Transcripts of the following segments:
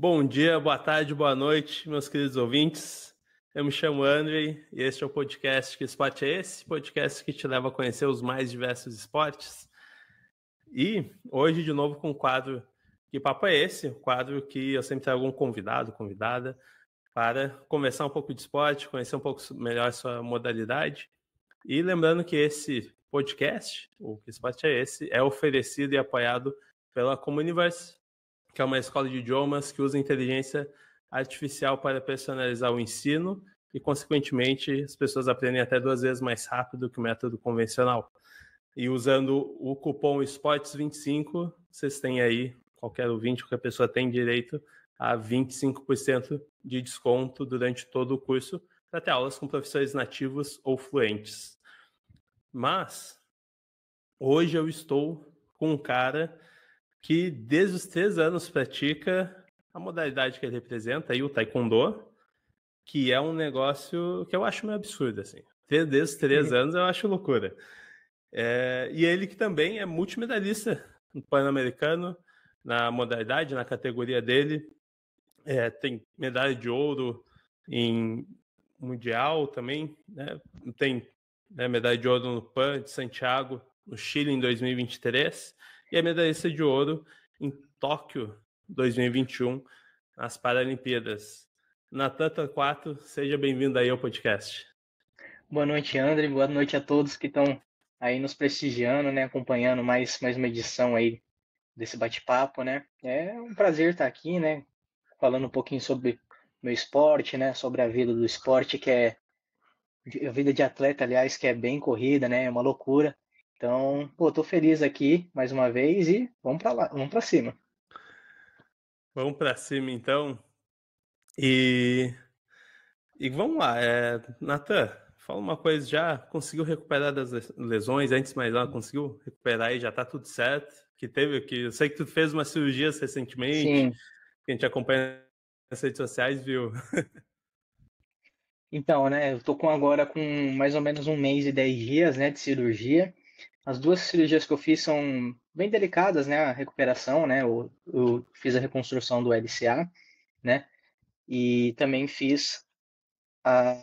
Bom dia, boa tarde, boa noite, meus queridos ouvintes. Eu me chamo Andrei e este é o podcast Que Esporte é Esse? Podcast que te leva a conhecer os mais diversos esportes. E hoje, de novo, com o quadro Que Papo é Esse? O quadro que eu sempre trago um convidado, convidada, para conversar um pouco de esporte, conhecer um pouco melhor a sua modalidade. E lembrando que esse podcast, o Que Esporte é Esse? É oferecido e apoiado pela Comuniverse, que é uma escola de idiomas que usa inteligência artificial para personalizar o ensino e, consequentemente, as pessoas aprendem até 2 vezes mais rápido que o método convencional. E usando o cupom SPORTS25, vocês têm aí, qualquer ouvinte, qualquer pessoa tem direito a 25% de desconto durante todo o curso para ter aulas com professores nativos ou fluentes. Mas hoje eu estou com um cara que desde os 3 anos pratica a modalidade que ele representa, aí, o Taekwondo, que é um negócio que eu acho meio absurdo, assim. Desde os 3 anos eu acho loucura. E ele que também é multimedalhista no Pan-Americano, na modalidade, na categoria dele. Tem medalha de ouro em Mundial também, né? Tem medalha de ouro no Pan de Santiago, no Chile, em 2023, e a medalhista de ouro em Tóquio 2021, nas Paralimpíadas. Natan Torquato, seja bem-vindo aí ao podcast. Boa noite, André. Boa noite a todos que estão aí nos prestigiando, né? Acompanhando mais uma edição aí desse bate-papo, né? É um prazer estar aqui, né? Falando um pouquinho sobre meu esporte, né? Sobre a vida do esporte, que é a vida de atleta, aliás, que é bem corrida, né? É uma loucura. Então, pô, tô feliz aqui mais uma vez e vamos para lá, vamos para cima. Vamos para cima, então. E vamos lá, Natan, fala uma coisa, já conseguiu recuperar das lesões? Antes de mais nada, conseguiu recuperar e já tá tudo certo? Eu sei que tu fez uma cirurgia recentemente, Sim. que a gente acompanha nas redes sociais, viu? Então, né? Eu tô agora com mais ou menos 1 mês e 10 dias, né, de cirurgia. As duas cirurgias que eu fiz são bem delicadas, né? A recuperação, né? Eu fiz a reconstrução do LCA, né? E também fiz a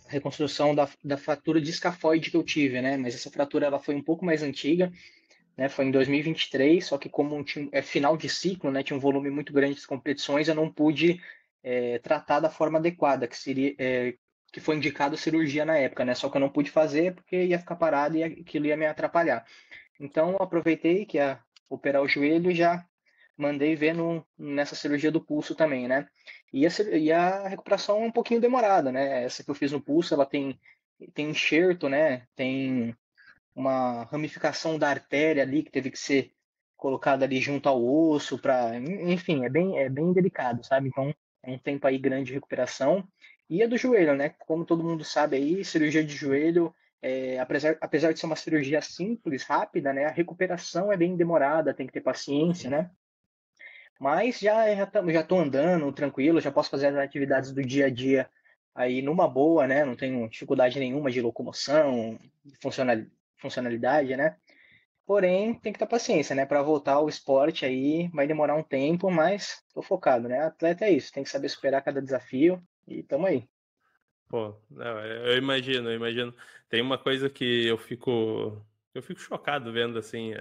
reconstrução da fratura de escafoide que eu tive, né? Mas essa fratura ela foi um pouco mais antiga, né? Foi em 2023, só que como é final de ciclo, né? Tinha um volume muito grande de competições, eu não pude tratar da forma adequada, que seria que foi indicado cirurgia na época, né? Só que eu não pude fazer porque ia ficar parado e aquilo ia me atrapalhar. Então, eu aproveitei que ia operar o joelho e já mandei ver nessa cirurgia do pulso também, né? E a recuperação é um pouquinho demorada, né? Essa que eu fiz no pulso, ela tem enxerto, né? Tem uma ramificação da artéria ali que teve que ser colocada ali junto ao osso para, enfim, é bem delicado, sabe? Então, é um tempo aí grande de recuperação. E a do joelho, né? Como todo mundo sabe aí, cirurgia de joelho, apesar de ser uma cirurgia simples, rápida, né? A recuperação é bem demorada, tem que ter paciência, né? Mas já tô andando tranquilo, já posso fazer as atividades do dia a dia aí numa boa, né? Não tenho dificuldade nenhuma de locomoção, de funcionalidade, né? Porém, tem que ter paciência, né? Para voltar ao esporte aí vai demorar um tempo, mas tô focado, né? Atleta é isso, tem que saber superar cada desafio e tamo aí. Pô, não, eu imagino, eu imagino. Tem uma coisa que eu fico chocado vendo, assim,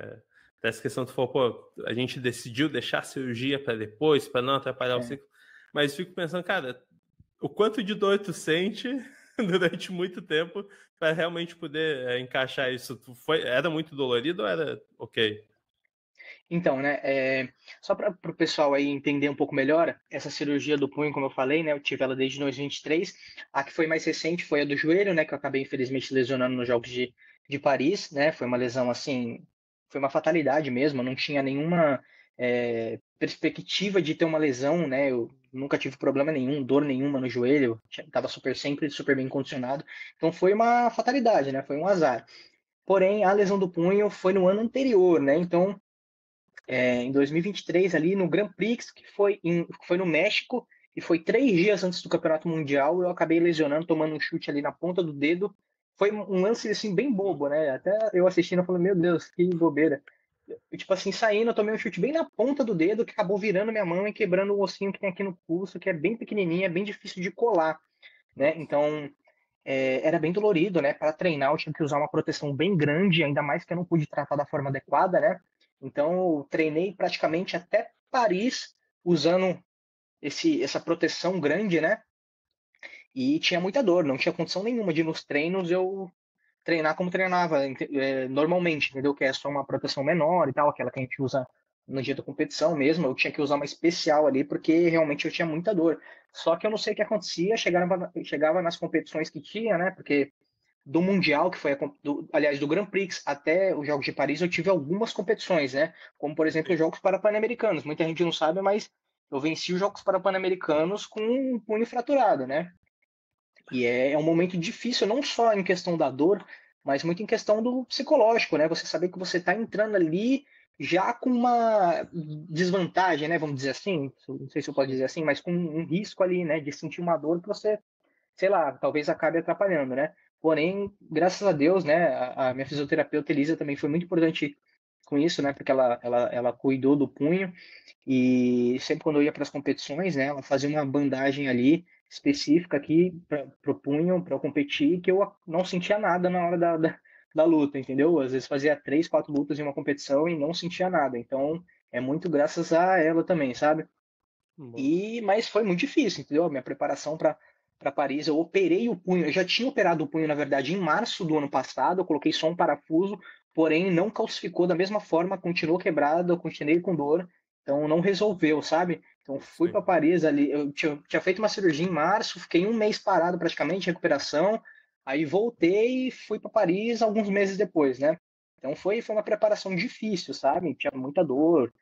dessa questão que tu falou, pô, a gente decidiu deixar a cirurgia para depois, para não atrapalhar o É. ciclo, mas fico pensando, cara, o quanto de dor tu sente durante muito tempo para realmente poder encaixar isso. Era muito dolorido ou era ok? Então, né, só para o pessoal aí entender um pouco melhor, essa cirurgia do punho, como eu falei, né, eu tive ela desde 2023. A que foi mais recente foi a do joelho, né, que eu acabei infelizmente lesionando nos Jogos de Paris, né, foi uma lesão assim, foi uma fatalidade mesmo, eu não tinha nenhuma perspectiva de ter uma lesão, né, eu nunca tive problema nenhum, dor nenhuma no joelho, estava sempre super bem condicionado, então foi uma fatalidade, né, foi um azar. Porém, a lesão do punho foi no ano anterior, né, então em 2023, ali no Grand Prix, que foi no México, e foi 3 dias antes do Campeonato Mundial, eu acabei lesionando, tomando um chute ali na ponta do dedo. Foi um lance assim bem bobo, né? Até eu assistindo, eu falei, meu Deus, que bobeira. tipo assim, saindo, eu tomei um chute bem na ponta do dedo que acabou virando minha mão e quebrando o ossinho que tem aqui no pulso, que é bem pequenininho, é bem difícil de colar, né? Nossa. Então, era bem dolorido, né? Para treinar, eu tinha que usar uma proteção bem grande, ainda mais que eu não pude tratar da forma adequada, né? Então, eu treinei praticamente até Paris usando essa proteção grande, né? E tinha muita dor, não tinha condição nenhuma de nos treinos eu treinar como treinava normalmente, entendeu? Que é só uma proteção menor e tal, aquela que a gente usa no dia da competição mesmo. Eu tinha que usar uma especial ali porque realmente eu tinha muita dor. Só que eu não sei o que acontecia, chegava nas competições que tinha, né? Porque do Mundial, que foi, aliás, do Grand Prix até os Jogos de Paris, eu tive algumas competições, né? Como, por exemplo, os Jogos Pan-Americanos. Muita gente não sabe, mas eu venci os Jogos Pan-Americanos com um punho fraturado, né? E é um momento difícil, não só em questão da dor, mas muito em questão do psicológico, né? Você saber que você está entrando ali já com uma desvantagem, né? Vamos dizer assim, não sei se eu posso dizer assim, mas com um risco ali, né? De sentir uma dor que você, sei lá, talvez acabe atrapalhando, né? Porém, graças a Deus, né? A minha fisioterapeuta Elisa também foi muito importante com isso, né? Porque ela cuidou do punho e sempre quando eu ia para as competições, né, ela fazia uma bandagem ali específica aqui para o punho, para eu competir, que eu não sentia nada na hora da luta, entendeu? Às vezes fazia 3, 4 lutas em uma competição e não sentia nada. Então, é muito graças a ela também, sabe? Bom. Mas foi muito difícil, entendeu? A minha preparação para Paris, eu operei o punho, eu já tinha operado o punho, na verdade, em março do ano passado, eu coloquei só um parafuso, porém não calcificou da mesma forma, continuou quebrado, eu continuei com dor, então não resolveu, sabe? Então fui Sim. para Paris ali, eu tinha feito uma cirurgia em março, fiquei um mês parado praticamente, em recuperação, aí voltei e fui para Paris alguns meses depois, né? Então foi uma preparação difícil, sabe? Tinha muita dor,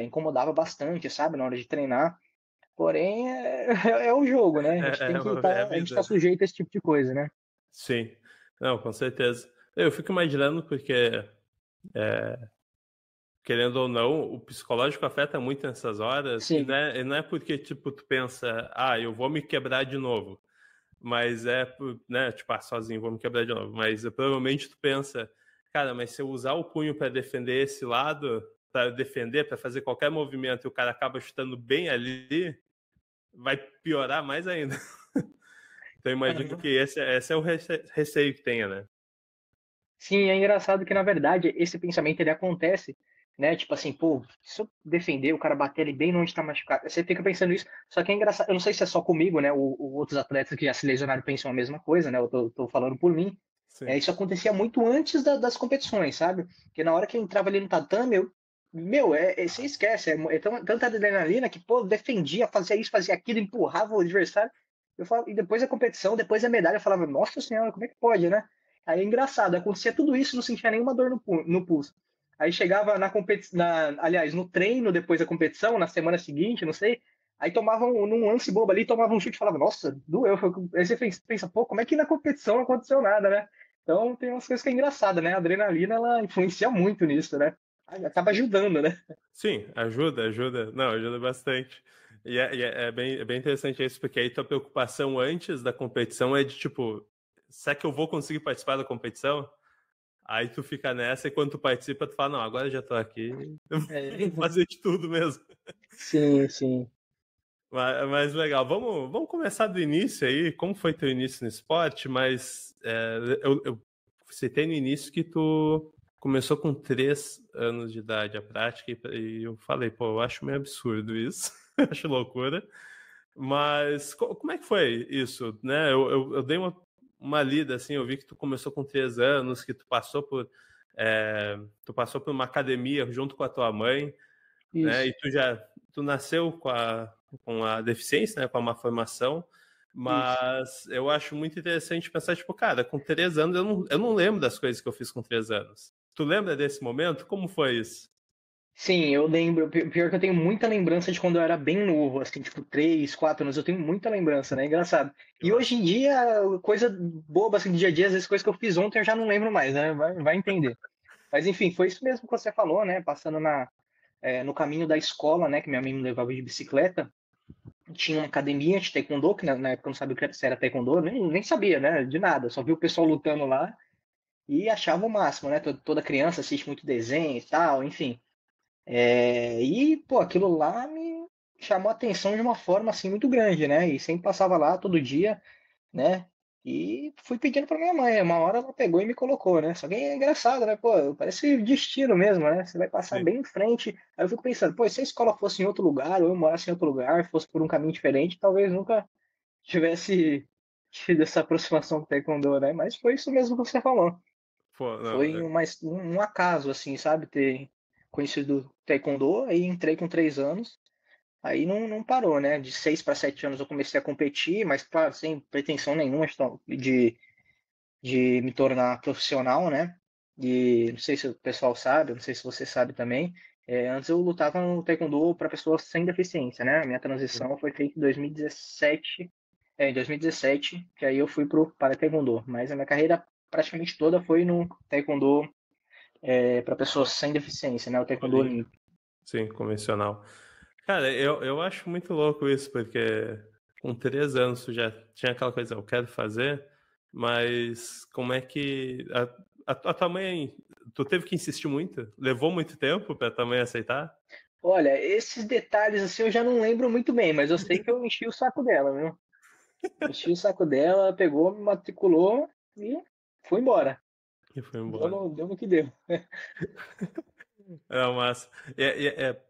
incomodava bastante, sabe, na hora de treinar. Porém, é o jogo, né? A gente tem que É a a gente tá vida. sujeito a esse tipo de coisa, né? Sim. Não, com certeza. Eu fico imaginando porque, querendo ou não, o psicológico afeta muito nessas horas Sim. e não é porque, tipo, tu pensa, eu vou me quebrar de novo. Mas né, tipo, sozinho, vou me quebrar de novo. Mas provavelmente tu pensa, cara, mas se eu usar o punho para defender esse lado, para defender, para fazer qualquer movimento e o cara acaba chutando bem ali, vai piorar mais ainda. Então eu imagino Uhum. que esse é o receio que tenha, né? Sim, é engraçado que, na verdade, esse pensamento ele acontece, né? Tipo assim, pô, se eu defender, o cara bater ele bem onde tá machucado. Você fica pensando isso, só que é engraçado. Eu não sei se é só comigo, né? O outros atletas que já se lesionaram pensam a mesma coisa, né? Eu tô falando por mim. Sim. Isso acontecia muito antes das competições, sabe? Porque na hora que eu entrava ali no tatame, você esquece, tanta adrenalina que, pô, defendia, fazia isso, fazia aquilo, empurrava o adversário. Eu falava, e depois da competição, depois da medalha, eu falava, nossa senhora, como é que pode, né? Aí é engraçado, acontecia tudo isso, não sentia nenhuma dor no pulso. Aí chegava na competição, aliás, no treino depois da competição, na semana seguinte, não sei, aí tomava num lance bobo ali, tomava um chute e falava, nossa, doeu. Aí você pensa, pô, como é que na competição não aconteceu nada, né? Então tem umas coisas que é engraçada, né? A adrenalina, ela influencia muito nisso, né? Acaba ajudando, né? Sim, ajuda. Não, ajuda bastante. É bem interessante isso, porque aí tua preocupação antes da competição é de tipo, será que eu vou conseguir participar da competição? Aí tu fica nessa e quando tu participa, tu fala, não, agora eu já tô aqui, eu É, vou fazer de tudo mesmo. sim, sim. Mas legal, vamos começar do início aí, como foi teu início no esporte, mas eu citei no início que tu começou com 3 anos de idade a prática e eu falei, pô, eu acho meio absurdo isso, eu acho loucura, mas como é que foi isso, né? Eu dei uma lida, assim, eu vi que tu começou com 3 anos, que tu passou por uma academia junto com a tua mãe, né? Isso. E tu nasceu com a deficiência, né? Com a má formação, Isso. mas eu acho muito interessante pensar, tipo, cara, com 3 anos eu não lembro das coisas que eu fiz com 3 anos. Tu lembra desse momento? Como foi isso? Sim, eu lembro. Pior que eu tenho muita lembrança de quando eu era bem novo, assim, tipo, 3, 4 anos. Eu tenho muita lembrança, né? Engraçado. Que E hoje massa. em dia, coisa boba, assim, do dia a dia, às vezes coisas que eu fiz ontem eu já não lembro mais, né? Vai entender. Mas enfim, foi isso mesmo que você falou, né? Passando no caminho da escola, né? Que minha mãe me levava de bicicleta. Tinha uma academia de taekwondo, que na época eu não sabia se era taekwondo, nem sabia, né? De nada. Só vi o pessoal lutando lá. e achava o máximo, né? Toda criança assiste muito desenho e tal, enfim. E, pô, aquilo lá me chamou a atenção de uma forma, assim, muito grande, né? E sempre passava lá todo dia, né? E fui pedindo pra minha mãe. Uma hora ela pegou e me colocou, né? Só que é engraçado, né? Pô, parece destino mesmo, né? Você vai passar Sim. bem em frente. Aí eu fico pensando, pô, se a escola fosse em outro lugar, ou eu morasse em outro lugar, fosse por um caminho diferente, talvez nunca tivesse tido essa aproximação com o Taekwondo, né? Mas foi isso mesmo que você falou. Pô, não, Foi um acaso, assim, sabe? Ter conhecido Taekwondo, aí entrei com 3 anos, aí não parou, né? De 6 para 7 anos eu comecei a competir, mas, claro, sem pretensão nenhuma de me tornar profissional, né? E não sei se o pessoal sabe, não sei se você sabe também. Antes eu lutava no Taekwondo para pessoas sem deficiência, né? A minha transição foi feita em 2017, em 2017, que aí eu fui para Taekwondo. Mas a minha carreira praticamente toda foi no Taekwondo para pessoas sem deficiência, né? O Taekwondo olímpico. Olímpico. Sim, convencional. Cara, eu acho muito louco isso, porque com 3 anos tu já tinha aquela coisa, eu quero fazer, mas como é que a tua mãe, tu teve que insistir muito? Levou muito tempo pra tua mãe aceitar? Olha, esses detalhes assim eu já não lembro muito bem, mas eu sei que eu enchi o saco dela, viu? Enchi o saco dela, pegou, me matriculou e foi embora. E foi Deu embora. no que deu. É, massa.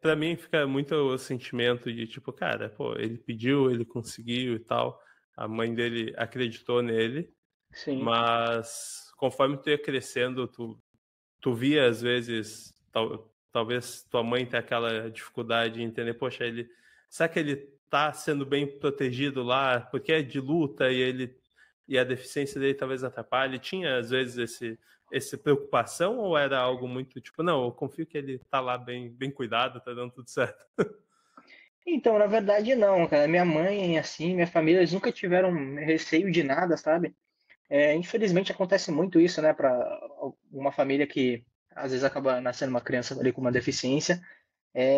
Pra mim fica muito o sentimento de tipo, cara, pô, ele pediu, ele conseguiu e tal. A mãe dele acreditou nele, Sim. mas conforme tu ia crescendo, tu via às vezes, talvez tua mãe tenha aquela dificuldade de entender, poxa, será que ele tá sendo bem protegido lá porque é de luta e a deficiência dele talvez atrapalhe? Tinha às vezes essa preocupação ou era algo muito tipo, não, eu confio que ele tá lá bem cuidado, tá dando tudo certo? Então, na verdade, não, cara. Minha mãe, assim, minha família, eles nunca tiveram receio de nada, sabe? Infelizmente acontece muito isso, né, para uma família que às vezes acaba nascendo uma criança ali com uma deficiência.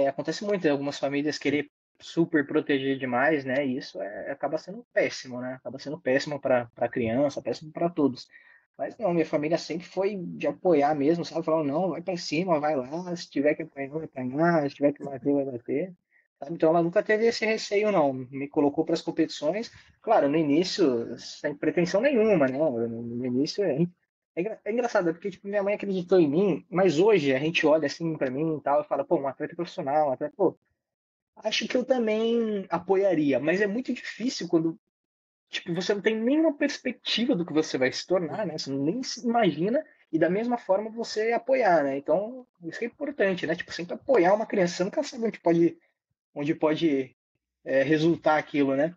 Acontece muito em algumas famílias Sim. querer super proteger demais, né? E isso acaba sendo péssimo, né? Acaba sendo péssimo para a criança, péssimo para todos. Mas não, minha família sempre foi de apoiar mesmo, sabe? Falando, não, vai para cima, vai lá, se tiver que apanhar, vai apanhar, se tiver que bater, vai bater. Sabe? Então ela nunca teve esse receio, não. Me colocou para as competições, claro, no início, sem pretensão nenhuma, né? No início é engraçado, porque tipo, minha mãe acreditou em mim, mas hoje a gente olha assim para mim e tal e fala, pô, um atleta profissional, um atleta, pô, acho que eu também apoiaria, mas é muito difícil quando tipo, você não tem nenhuma perspectiva do que você vai se tornar, né? Você nem se imagina, e da mesma forma você apoiar, né? Então, isso que é importante, né? Tipo, sempre apoiar uma criança, você nunca sabe onde pode resultar aquilo, né?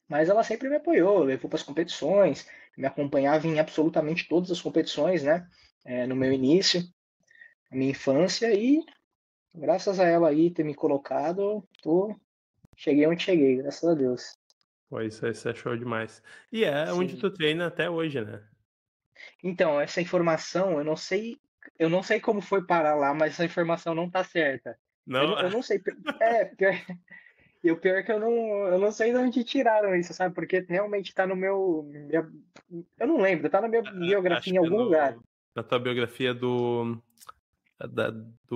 Mas ela sempre me apoiou, levou para as competições, me acompanhava em absolutamente todas as competições, né? No meu início, na minha infância, e graças a ela aí ter me colocado, cheguei onde cheguei, graças a Deus. Pô, isso é show demais. E é onde Sim. tu treina até hoje, né? Então, essa informação, eu não sei como foi parar lá, mas essa informação não tá certa. Eu Não, não, eu não sei. E o pior é que eu não sei de onde tiraram isso, sabe? Porque realmente tá no eu não lembro, tá na minha biografia acho em que é algum lugar. na tua biografia do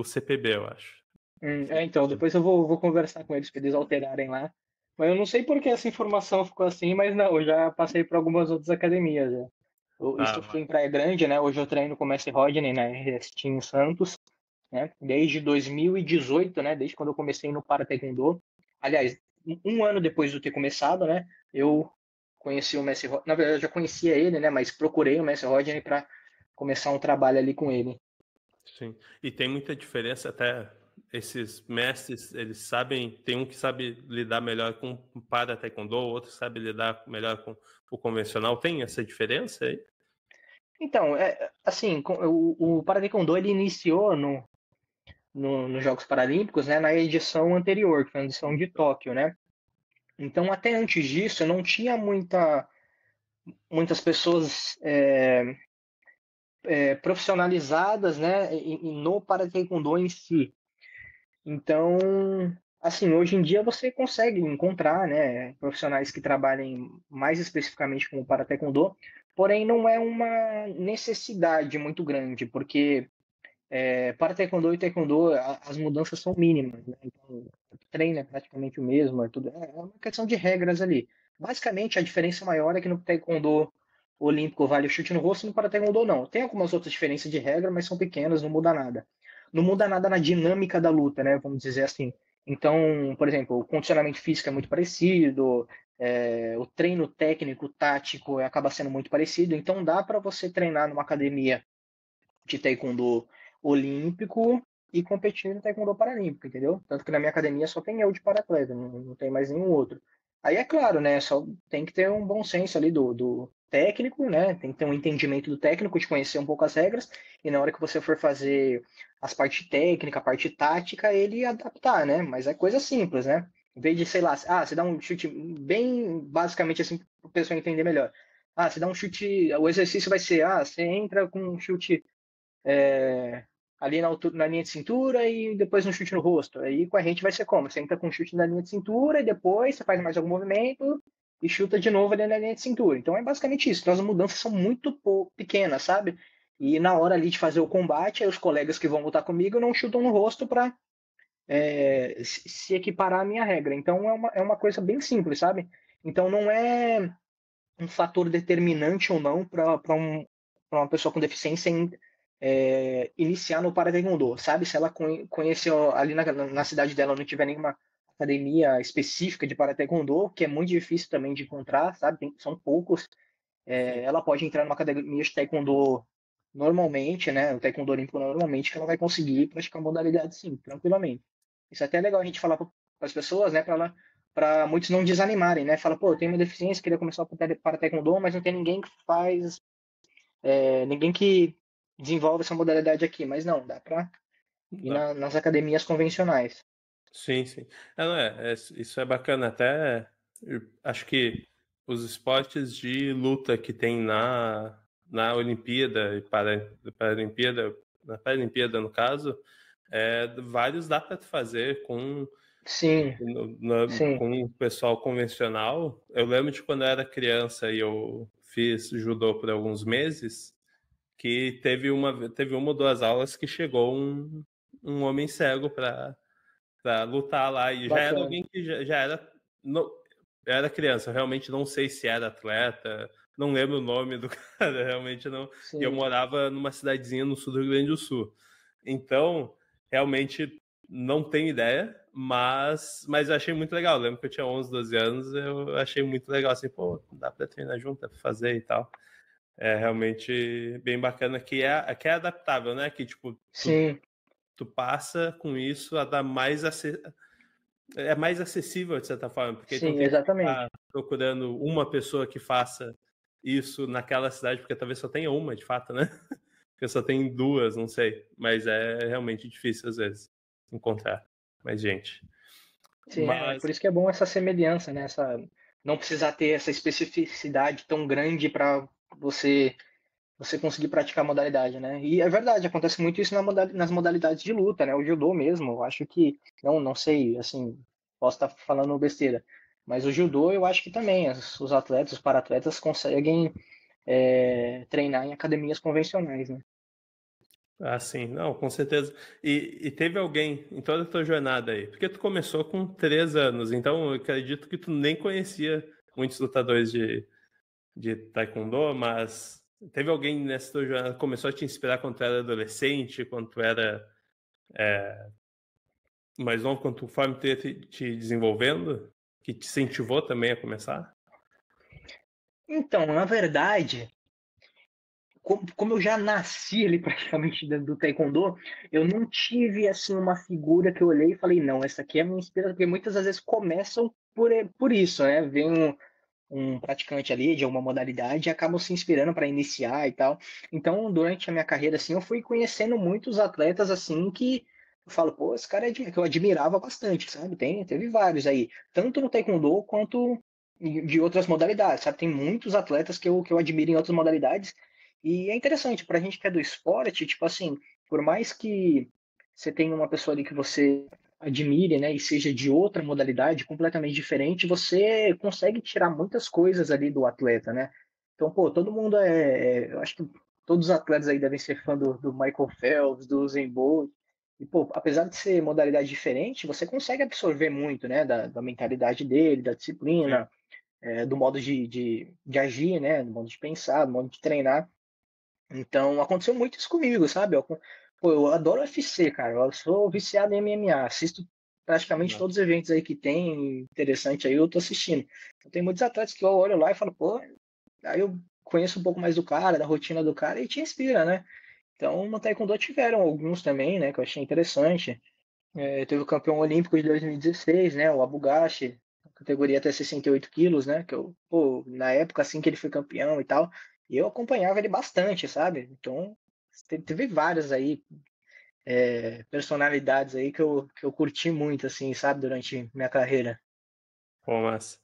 CPB, eu acho. Então, depois eu vou conversar com eles para eles alterarem lá. Mas eu não sei por que essa informação ficou assim, mas não, eu já passei por algumas outras academias. Já. Isso Ah, eu fui em Praia Grande, né? Hoje eu treino com o Mestre Rodney na RST em Santos, né? Desde 2018, né? Desde quando eu comecei no Para Taekwondo. Aliás, um ano depois de eu ter começado, né? Eu conheci o Mestre Rodney. Na verdade, eu já conhecia ele, né? Mas procurei o Mestre Rodney para começar um trabalho ali com ele. sim. E tem muita diferença até esses mestres, eles sabem, tem um que sabe lidar melhor com o para taekwondo, outro sabe lidar melhor com o convencional. Tem essa diferença aí? Então, assim, o Para Taekwondo ele iniciou nos Jogos Paralímpicos, né, na edição anterior, que foi a edição de Tóquio, né? Então, até antes disso, não tinha muitas pessoas profissionalizadas, né, no Para Taekwondo em si. Então, assim, hoje em dia você consegue encontrar, né, profissionais que trabalhem mais especificamente com o Para Taekwondo, porém não é uma necessidade muito grande, porque para Taekwondo e Taekwondo as mudanças são mínimas, né? Então, o treino é praticamente o mesmo, é uma questão de regras ali. Basicamente, a diferença maior é que no Taekwondo olímpico vale o chute no rosto, no para Taekwondo não. Tem algumas outras diferenças de regra, mas são pequenas, não muda nada. Não muda nada na dinâmica da luta, né? Vamos dizer assim. Então, por exemplo, o condicionamento físico é muito parecido, o treino técnico, tático acaba sendo muito parecido. Então, dá para você treinar numa academia de taekwondo olímpico e competir no taekwondo paralímpico, entendeu? Tanto que na minha academia só tem eu de para-atleta, não tem mais nenhum outro. Aí é claro, né? Só tem que ter um bom senso ali do técnico, né? Tem que ter um entendimento do técnico, de conhecer um pouco as regras, e na hora que você for fazer as partes técnicas, a parte tática, ele adaptar, né? Mas é coisa simples, né? Em vez de, sei lá, você dá um chute bem basicamente assim, para o pessoal entender melhor. Você dá um chute, o exercício vai ser, você entra com um chute ali na linha de cintura e depois um chute no rosto. Aí com a gente vai ser como? Você entra com um chute na linha de cintura e depois você faz mais algum movimento e chuta de novo ali na linha de cintura. Então é basicamente isso. Então as mudanças são muito pequenas, sabe? E na hora ali de fazer o combate, aí os colegas que vão lutar comigo não chutam no rosto para se equiparar à minha regra. Então é uma coisa bem simples, sabe? Então não é um fator determinante ou não para uma pessoa com deficiência iniciar no para taekwondo, sabe? Se ela conheceu ali na cidade dela não tiver nenhuma academia específica de para taekwondo, que é muito difícil também de encontrar, sabe? São poucos. Ela pode entrar numa academia de taekwondo normalmente, né? O taekwondo olímpico normalmente, que ela vai conseguir praticar modalidade sim, tranquilamente. Isso é até legal a gente falar para as pessoas, né? Para muitos não desanimarem, né? Fala, pô, eu tenho uma deficiência, queria começar para taekwondo, mas não tem ninguém que faz, ninguém que desenvolve essa modalidade aqui. Mas não, dá para ir Não. nas academias convencionais. Sim, sim. Não, isso é bacana. Até eu acho que os esportes de luta que tem na Olimpíada e Paralimpíada, na Paralimpíada, no caso, vários dá para fazer Sim, sim, com o pessoal convencional. Eu lembro de quando eu era criança e eu fiz judô por alguns meses, que teve uma ou duas aulas que chegou um homem cego para lutar lá. E já era bacana. alguém que já era. Não, era criança, eu realmente não sei se era atleta, não lembro o nome do cara, realmente não. E eu Sim, morava numa cidadezinha no sul do Rio Grande do Sul. Então, realmente não tenho ideia, mas eu achei muito legal. Eu lembro que eu tinha 11, 12 anos, eu achei muito legal, assim, pô, dá pra treinar junto, dá pra fazer e tal. É realmente bem bacana que é adaptável, né? Que, tipo, sim, tu passa com isso a dar é mais acessível de certa forma, porque tu não sim, tem que exatamente. ficar procurando uma pessoa que faça isso naquela cidade, porque talvez só tenha uma, de fato, né? Porque só tem duas, não sei. Mas é realmente difícil às vezes encontrar mais gente. Sim, Mas por isso que é bom essa semelhança, né? Não precisar ter essa especificidade tão grande para você conseguir praticar a modalidade, né? E é verdade, acontece muito isso nas modalidades de luta, né? O judô mesmo, eu acho que, não sei, assim, posso estar falando besteira, mas o judô eu acho que também, os atletas, os para-atletas conseguem treinar em academias convencionais, né? sim, não, com certeza. E teve alguém em toda a tua jornada aí, porque tu começou com 3 anos, então eu acredito que tu nem conhecia muitos lutadores de taekwondo, mas teve alguém nessa tua jornada que começou a te inspirar quando tu era adolescente, quando tu era mais novo, quando conforme tu ia te desenvolvendo, que te incentivou também a começar? Então, na verdade, como eu já nasci ali praticamente dentro do taekwondo, eu não tive assim uma figura que eu olhei e falei, não, essa aqui é a minha inspiração, porque muitas das vezes começam por isso, né? Vem um praticante ali de alguma modalidade e acabam se inspirando para iniciar e tal. Então, durante a minha carreira, assim, eu fui conhecendo muitos atletas, assim, que eu falo, pô, esse cara que eu admirava bastante, sabe? Teve vários aí, tanto no taekwondo quanto de outras modalidades, sabe? Tem muitos atletas que eu admiro em outras modalidades e é interessante, pra gente que é do esporte, tipo assim, por mais que você tenha uma pessoa ali que você admire, né, e seja de outra modalidade completamente diferente, você consegue tirar muitas coisas ali do atleta, né? Então, pô, todo mundo eu acho que todos os atletas aí devem ser fã do Michael Phelps, do Usain Bolt. E, pô, apesar de ser modalidade diferente, você consegue absorver muito, né, da mentalidade dele, da Sim. disciplina, do modo de agir, né, do modo de pensar, do modo de treinar. Então, aconteceu muito isso comigo, sabe? Pô, eu adoro UFC, cara. Eu sou viciado em MMA. Assisto praticamente Nossa. todos os eventos aí que tem interessante aí, eu tô assistindo. Então, tem muitos atletas que eu olho lá e falo, pô, aí eu conheço um pouco mais do cara, da rotina do cara e te inspira, né? Então, no Taekwondo tiveram alguns também, né, que eu achei interessante. Teve o campeão olímpico de 2016, né, o Abugashi, categoria até 68 quilos, né, que eu, pô, na época assim que ele foi campeão e tal, e eu acompanhava ele bastante, sabe? Então, teve várias aí, personalidades aí que eu curti muito, assim, sabe, durante minha carreira. Pô, mas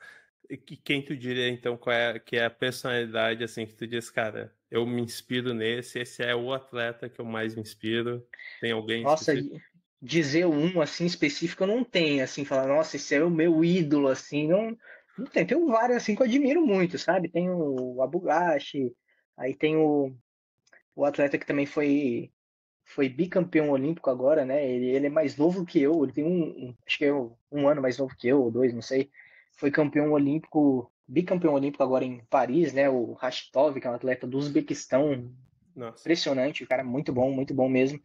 quem tu diria, então, qual é, que é a personalidade, assim, que tu diz, cara, eu me inspiro nesse, esse é o atleta que eu mais me inspiro? Tem alguém Nossa, específico? dizer um assim específico eu não tenho, assim, falar, nossa, esse é o meu ídolo, assim, não tem. Tem vários assim que eu admiro muito, sabe? Tem o Abugashi, aí tem o atleta que também foi bicampeão olímpico agora, né? Ele é mais novo que eu, ele tem acho que é um ano mais novo que eu, ou dois, não sei. Foi campeão olímpico, bicampeão olímpico agora em Paris, né? O Rashidov, que é um atleta do Uzbequistão, Nossa, impressionante, o cara é muito bom mesmo.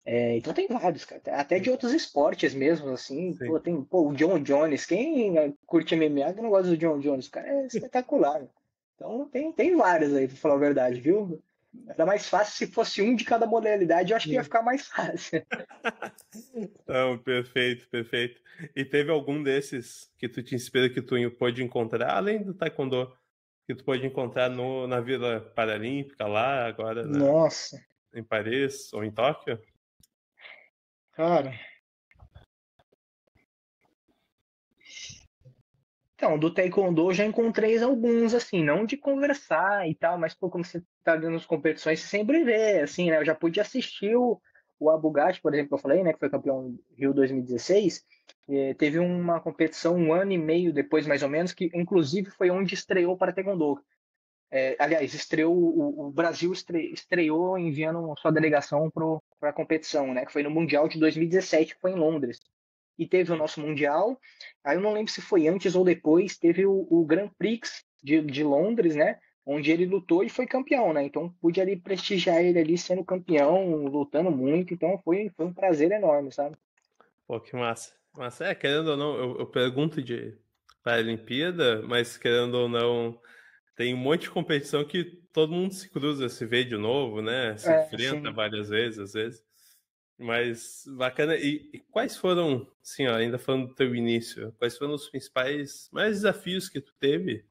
Então tem vários, cara. Até de sim, outros esportes mesmo, assim. sim. Pô, tem o John Jones. Quem curte MMA que não gosta do John Jones? O cara é espetacular, né? Então tem vários aí, pra falar a verdade, viu? Era mais fácil se fosse um de cada modalidade, eu acho que ia ficar mais fácil. Não, perfeito, perfeito. E teve algum desses que tu te inspira que tu pôde encontrar, além do Taekwondo, que tu pôde encontrar na Vila Paralímpica lá, agora Nossa, em Paris ou em Tóquio? cara. Então, do Taekwondo eu já encontrei alguns, assim, não de conversar e tal, mas, pô, como você tá dando as competições, você sempre vê, assim, né? Eu já pude assistir o Abugashi, por exemplo, que eu falei, né, que foi campeão Rio 2016, teve uma competição um ano e meio depois, mais ou menos, que inclusive foi onde estreou para Taekwondo. Aliás, o Brasil estreou enviando sua delegação para a competição, né, que foi no Mundial de 2017, que foi em Londres e teve o Sim. nosso Mundial. Aí eu não lembro se foi antes ou depois, teve o Grand Prix de Londres, né? Onde ele lutou e foi campeão, né? Então pude ali prestigiar ele ali sendo campeão, lutando muito. Então foi um prazer enorme, sabe? Pô, que massa. Mas querendo ou não, eu pergunto de Paralimpíada, mas querendo ou não, tem um monte de competição que todo mundo se cruza, se vê de novo, né? Se enfrenta Assim, várias vezes, às vezes. Mas bacana. E quais foram, sim, ó, ainda falando do teu início, quais foram os principais, mais desafios que tu teve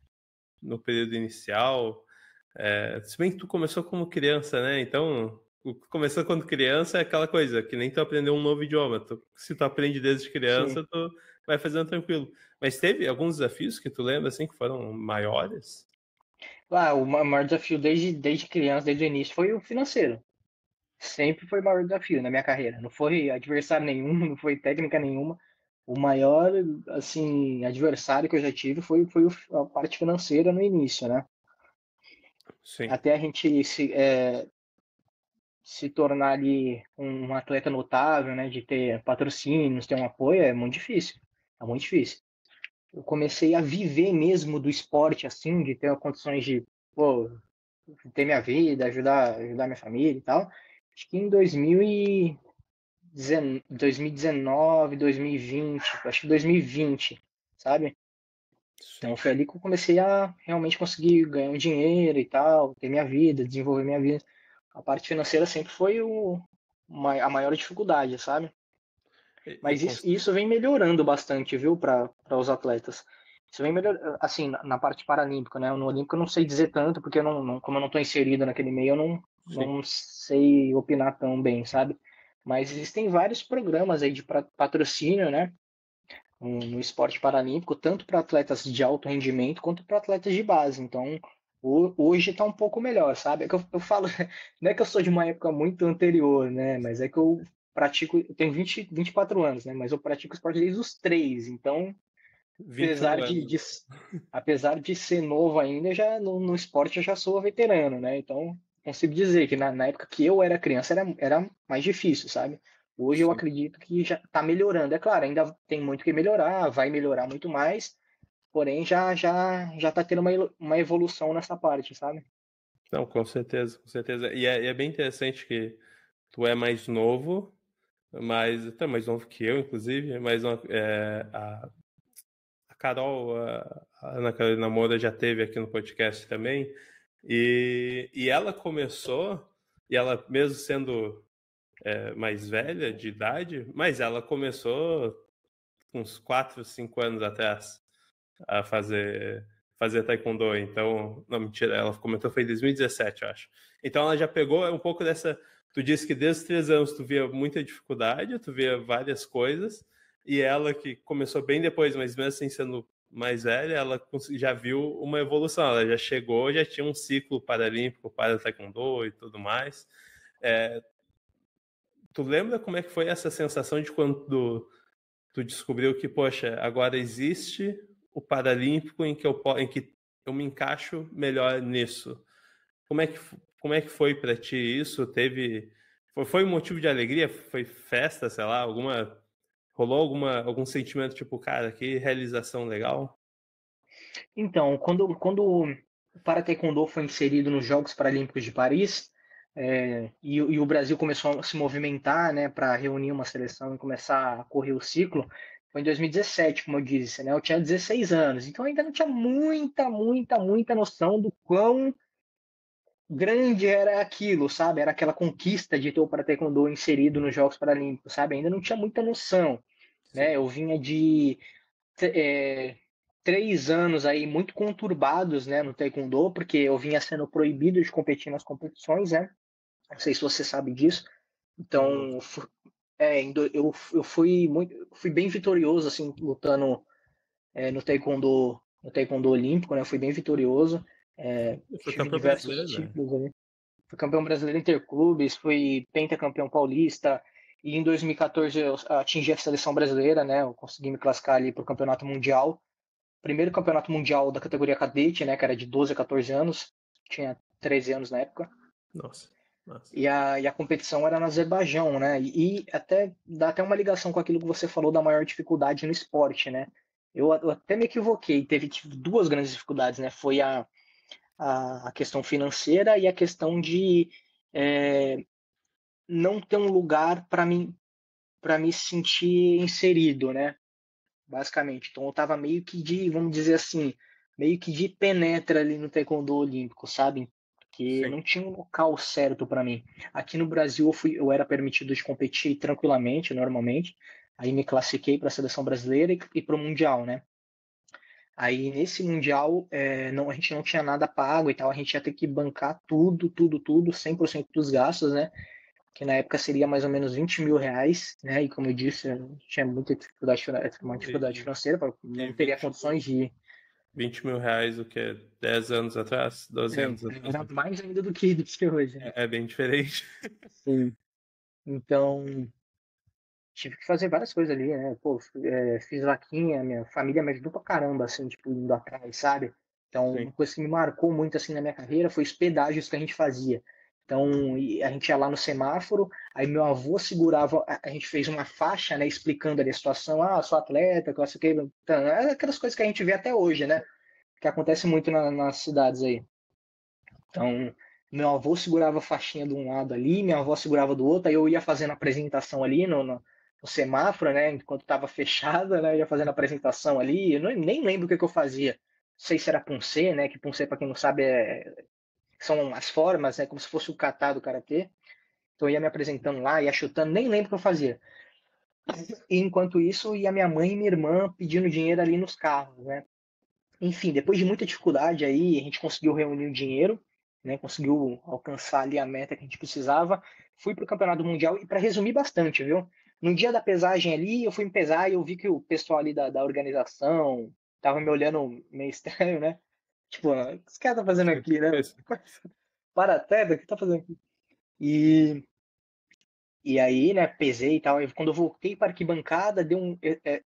no período inicial? Se bem que tu começou como criança, né? Então, começou quando criança é aquela coisa, que nem tu aprendeu um novo idioma. Se tu aprende desde sim. criança, tu vai fazendo tranquilo. Mas teve alguns desafios que tu lembra, assim, que foram maiores? O maior desafio desde criança, desde o início, foi o financeiro. Sempre foi o maior desafio na minha carreira. Não foi adversário nenhum, não foi técnica nenhuma. O maior, assim, adversário que eu já tive foi a parte financeira no início, né? Sim, Até a gente se tornar ali um atleta notável, né? De ter patrocínios, ter um apoio, é muito difícil. É muito difícil. Eu comecei a viver mesmo do esporte, assim, de ter condições de, pô, ter minha vida, ajudar minha família e tal. Acho que em 2019, 2020, acho que 2020, sabe? Então sim. foi ali que eu comecei a realmente conseguir ganhar um dinheiro e tal, ter minha vida, desenvolver minha vida. A parte financeira sempre foi a maior dificuldade, sabe? E Mas isso vem melhorando bastante, viu, para os atletas. Isso vem melhorando, assim, na parte paralímpica, né? No Olímpico eu não sei dizer tanto, porque como eu não estou inserido naquele meio, eu sim. não sei opinar tão bem, sabe? Mas existem vários programas aí de patrocínio, né? No esporte paralímpico, tanto para atletas de alto rendimento quanto para atletas de base. Então, hoje está um pouco melhor, sabe? É que eu falo, não é que eu sou de uma época muito anterior, né? Mas é que eu tenho 24 anos, né? Mas eu pratico esporte desde os 3, então 21 apesar anos. apesar de ser novo ainda, já no esporte eu já sou veterano, né? Então, consigo dizer que na época que eu era criança era mais difícil, sabe? Hoje eu Sim. acredito que já está melhorando. É claro, ainda tem muito que melhorar, vai melhorar muito mais, porém já está tendo uma evolução nessa parte, sabe? Não, com certeza, com certeza. E é bem interessante que tu é mais novo, mas até mais novo que eu, inclusive, mas a Carol, a Ana Carolina Moura já teve aqui no podcast também, e ela começou, e ela mesmo sendo mais velha de idade, mas ela começou uns 4, 5 anos atrás a fazer taekwondo. Então, não, mentira, ela comentou foi em 2017, eu acho. Então ela já pegou um pouco dessa. Tu disse que desde os 3 anos tu via muita dificuldade, tu via várias coisas, e ela que começou bem depois, mas mesmo assim sendo mais velha, ela já viu uma evolução. Ela já chegou, já tinha um ciclo paralímpico para taekwondo e tudo mais. É, tu lembra como é que foi essa sensação de quando tu descobriu que, poxa, agora existe o Paralímpico em que eu me encaixo melhor nisso? Como é que, como é que foi para ti isso? Foi um motivo de alegria? Foi festa, sei lá, rolou algum sentimento tipo, cara, que realização legal? Então, quando o Para-Taekwondo foi inserido nos Jogos Paralímpicos de Paris, e o Brasil começou a se movimentar, né, para reunir uma seleção e começar a correr o ciclo, foi em 2017, como eu disse, né? Eu tinha 16 anos, então eu ainda não tinha muita noção do quão grande era aquilo, sabe? Era aquela conquista de ter o Para-Taekwondo inserido nos Jogos Paralímpicos, sabe? Ainda não tinha muita noção, né? Sim. Eu vinha de é, 3 anos aí muito conturbados, né, no Taekwondo, porque eu vinha sendo proibido de competir nas competições, né? Não sei se você sabe disso. Não. Então, eu fui bem vitorioso assim lutando no Taekwondo Olímpico, né? Eu fui bem vitorioso. Foi Tive campeão diversos brasileiro, né? títulos ali. Fui campeão brasileiro interclubes, fui pentacampeão paulista. E em 2014 eu atingi a seleção brasileira, né? Eu consegui me classificar ali para o campeonato mundial, primeiro campeonato mundial da categoria cadete, né, que era de 12 a 14 anos, tinha 13 anos na época, Nossa, nossa. e a competição era no Azerbaijão, né, e até dá até uma ligação com aquilo que você falou da maior dificuldade no esporte, né, eu até me equivoquei, tive duas grandes dificuldades, né, foi a questão financeira e a questão de é, não ter um lugar para me sentir inserido, né, basicamente. Então eu tava meio que vamos dizer assim, meio que de penetra ali no taekwondo olímpico, sabe? Porque Sim. não tinha um local certo para mim. Aqui no Brasil eu era permitido de competir tranquilamente, normalmente. Aí me classifiquei para a seleção brasileira e para o mundial, né? Aí nesse mundial não, a gente não tinha nada pago e tal, a gente ia ter que bancar tudo, 100% dos gastos, né? Que na época seria mais ou menos 20 mil reais, né? E como eu disse, eu tinha muita dificuldade, uma dificuldade E, financeira, e não teria 20 condições de. 20 mil reais, o que? 10 anos atrás? 12 anos atrás? Era mais ainda do que hoje, né? É bem diferente. Sim. Então, tive que fazer várias coisas ali, né? Pô, fiz vaquinha, minha família me ajudou pra caramba, assim, tipo, indo atrás, sabe? Então, Sim. uma coisa que me marcou muito, assim, na minha carreira foi os pedágios que a gente fazia. Então, a gente ia lá no semáforo, aí meu avô segurava, a gente fez uma faixa, né, explicando ali a situação, sou atleta, classifiquei, então, aquelas coisas que a gente vê até hoje, né? Que acontece muito nas cidades aí. Então, meu avô segurava a faixinha de um lado ali, minha avó segurava do outro, aí eu ia fazendo a apresentação ali no semáforo, né? Enquanto estava fechada, né? Eu ia fazendo a apresentação ali, eu nem lembro o que eu fazia. Não sei se era Punce, né? Que Punce, para quem não sabe, são as formas, né? Como se fosse o kata do karatê. Então eu ia me apresentando lá, ia chutando, nem lembro o que eu fazia. E enquanto isso, ia minha mãe e minha irmã pedindo dinheiro ali nos carros, né? Enfim, depois de muita dificuldade aí, a gente conseguiu reunir o dinheiro, né? Conseguiu alcançar ali a meta que a gente precisava. Fui para o Campeonato Mundial e para resumir bastante, viu? No dia da pesagem ali, eu fui me pesar e eu vi que o pessoal ali da organização tava me olhando meio estranho, né? Tipo, o que esse cara tá fazendo aqui, né? Para até, o que tá fazendo aqui? E aí, né, pesei e tal. E quando eu voltei para a arquibancada, deu um.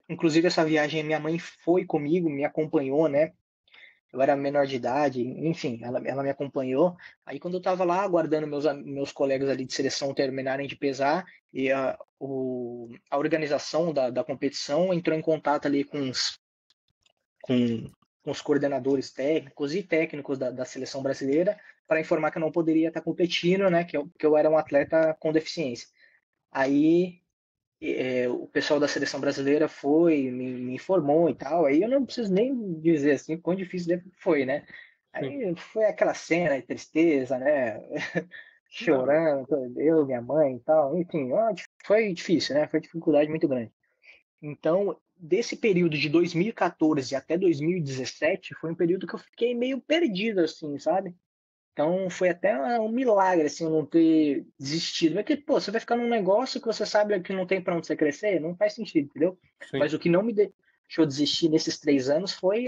Inclusive, essa viagem, minha mãe foi comigo, me acompanhou, né? Eu era menor de idade, enfim, ela me acompanhou. Aí, quando eu estava lá, aguardando meus colegas ali de seleção terminarem de pesar, e a organização da competição entrou em contato ali com, com os coordenadores técnicos e técnicos da seleção brasileira para informar que eu não poderia estar competindo, né? Que eu era um atleta com deficiência. Aí o pessoal da seleção brasileira foi, me informou e tal. Aí eu não preciso nem dizer assim quão difícil foi, né? Sim. Aí foi aquela cena de tristeza, né? Não, Chorando, eu, minha mãe e tal. Enfim, foi difícil, né? Foi dificuldade muito grande. Então, desse período de 2014 até 2017, foi um período que eu fiquei meio perdido, assim, sabe? Então foi até um milagre assim eu não ter desistido. Porque, pô, você vai ficar num negócio que você sabe que não tem para onde você crescer, não faz sentido, entendeu? sim. Mas o que não me deixou desistir nesses 3 anos foi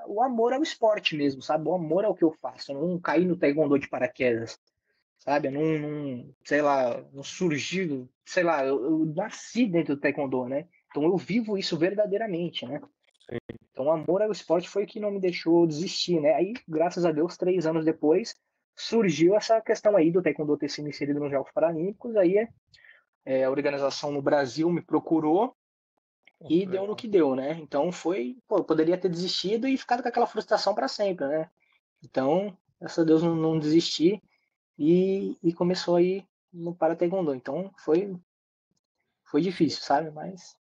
o amor ao esporte mesmo, sabe? O amor ao que eu faço. Eu não caí no taekwondo de paraquedas, sabe? Eu não, sei lá, não surgiu, sei lá, eu nasci dentro do taekwondo, né? Então eu vivo isso verdadeiramente, né? Então, o amor ao esporte foi o que não me deixou desistir, né? Aí, graças a Deus, 3 anos depois, surgiu essa questão aí do taekwondo ter sido inserido nos Jogos Paralímpicos. Aí, a organização no Brasil me procurou Pô, e deu no legal. que deu, né? Então, pô, eu poderia ter desistido e ficado com aquela frustração para sempre, né? Então, graças a Deus, não desisti e começou aí no para taekwondo. Então, foi difícil, sabe? Mas,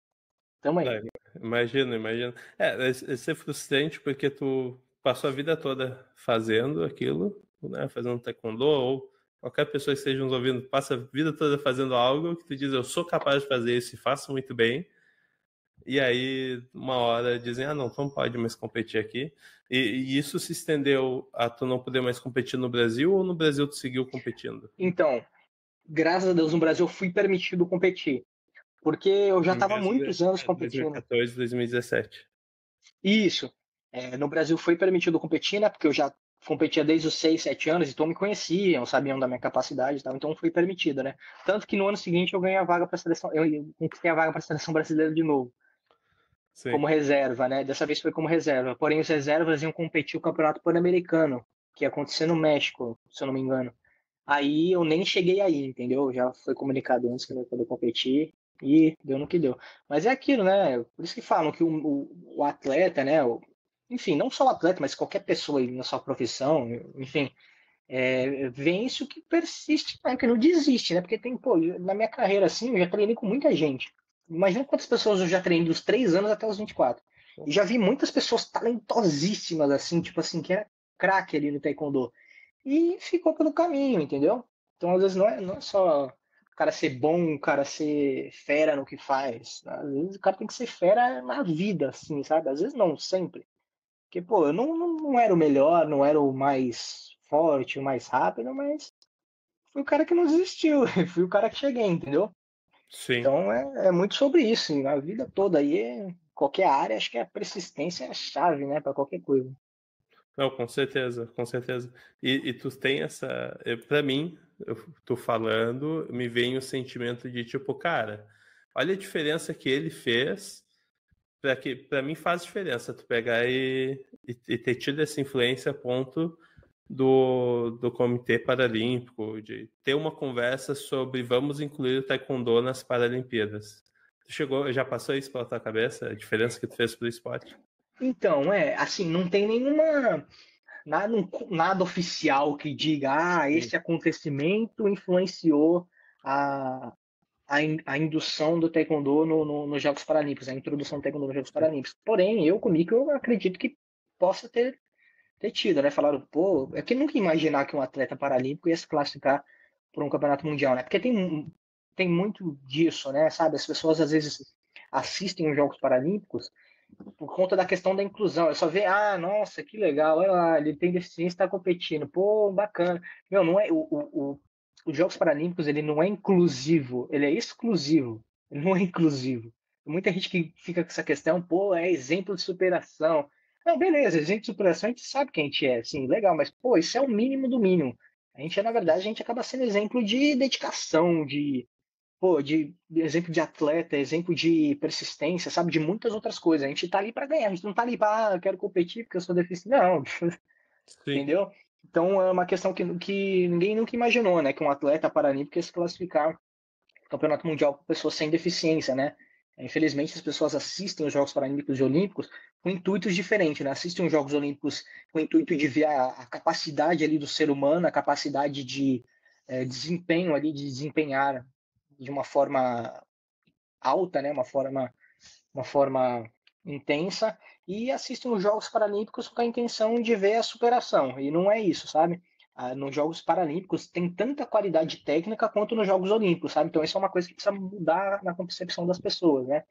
tamo aí. Não, imagino, imagino. Deve ser frustrante porque tu passou a vida toda fazendo aquilo, né? Fazendo taekwondo, ou qualquer pessoa que esteja nos ouvindo passa a vida toda fazendo algo que tu diz, eu sou capaz de fazer isso e faço muito bem. E aí, uma hora dizem, ah, não, tu não pode mais competir aqui. E isso se estendeu a tu não poder mais competir no Brasil, ou no Brasil tu seguiu competindo? Então, graças a Deus, no Brasil eu fui permitido competir. Porque eu já estava há Mesmo muitos anos competindo. 2014, 2017. Isso. No Brasil foi permitido competir, né? Porque eu já competia desde os 6, 7 anos, então me conheciam, sabiam da minha capacidade e tal, então foi permitido, né? Tanto que no ano seguinte eu ganhei a vaga para a seleção, eu conquistei a vaga para a seleção brasileira de novo, Sim. como reserva, né? Dessa vez foi como reserva. Porém, os reservas iam competir o Campeonato Pan-Americano, que ia acontecer no México, se eu não me engano. Aí eu nem cheguei aí, entendeu? Já foi comunicado antes que eu não ia poder competir e deu no que deu. Mas é aquilo, né? Por isso que falam que o atleta, né? Enfim, não só o atleta, mas qualquer pessoa aí na sua profissão, enfim, vence o que persiste, né? Que não desiste, né? Porque tem, pô, na minha carreira assim, eu já treinei com muita gente. Imagina quantas pessoas eu já treinei dos 3 anos até os 24. E já vi muitas pessoas talentosíssimas, assim, tipo assim, que era craque ali no Taekwondo e ficou pelo caminho, entendeu? Então, às vezes, não é só o cara ser bom, o cara ser fera no que faz. Às vezes, o cara tem que ser fera na vida, assim, sabe? Às vezes, não, sempre. Porque, pô, eu não era o melhor, não era o mais forte, o mais rápido, mas fui o cara que não desistiu, fui o cara que cheguei, entendeu? Sim. Então, é muito sobre isso, a vida toda aí, qualquer área, acho que a persistência é a chave, né, para qualquer coisa. Não, com certeza, com certeza. E tu tem essa. Pra mim, tô falando, me vem o sentimento de tipo, cara, olha a diferença que ele fez. Pra mim faz diferença tu pegar e ter tido essa influência a ponto do Comitê Paralímpico, de ter uma conversa sobre vamos incluir o Taekwondo nas Paralimpíadas. Tu chegou, já passou isso pela tua cabeça? A diferença que tu fez pro esporte? Então, assim, não tem nada oficial que diga, Sim, esse acontecimento influenciou a, a indução do Taekwondo nos Jogos Paralímpicos, a introdução do Taekwondo nos Jogos sim, Paralímpicos. Porém, comigo, eu acredito que possa ter tido, né? Falaram, pô, é que nunca imaginar que um atleta paralímpico ia se classificar por um campeonato mundial, né? Porque tem muito disso, né? Sabe? As pessoas às vezes assistem os Jogos Paralímpicos por conta da questão da inclusão. Eu só vê, nossa, que legal, olha lá, ele tem deficiência e está competindo, pô, bacana. Meu, não é os Jogos Paralímpicos, ele não é inclusivo, ele é exclusivo. Ele não é inclusivo. Tem muita gente que fica com essa questão, pô, é exemplo de superação. Não, beleza, exemplo de superação a gente sabe que a gente é, sim, legal, mas pô, isso é o mínimo do mínimo. Na verdade, a gente acaba sendo exemplo de dedicação, pô, de exemplo de atleta, exemplo de persistência, sabe? De muitas outras coisas. A gente tá ali para ganhar, a gente não tá ali para, eu quero competir porque eu sou deficiente. Não, Sim, entendeu? Então é uma questão que ninguém nunca imaginou, né? Que um atleta paralímpico ia se classificar no Campeonato Mundial para pessoas sem deficiência, né? Infelizmente, as pessoas assistem os Jogos Paralímpicos e Olímpicos com intuitos diferentes, né? Assistem os Jogos Olímpicos com o intuito de ver a capacidade ali do ser humano, a capacidade de desempenho ali, de desempenhar de uma forma alta, né? Uma forma intensa, e assistem os Jogos Paralímpicos com a intenção de ver a superação. E não é isso, sabe? Nos Jogos Paralímpicos tem tanta qualidade técnica quanto nos Jogos Olímpicos, sabe? Então isso é uma coisa que precisa mudar na concepção das pessoas, né?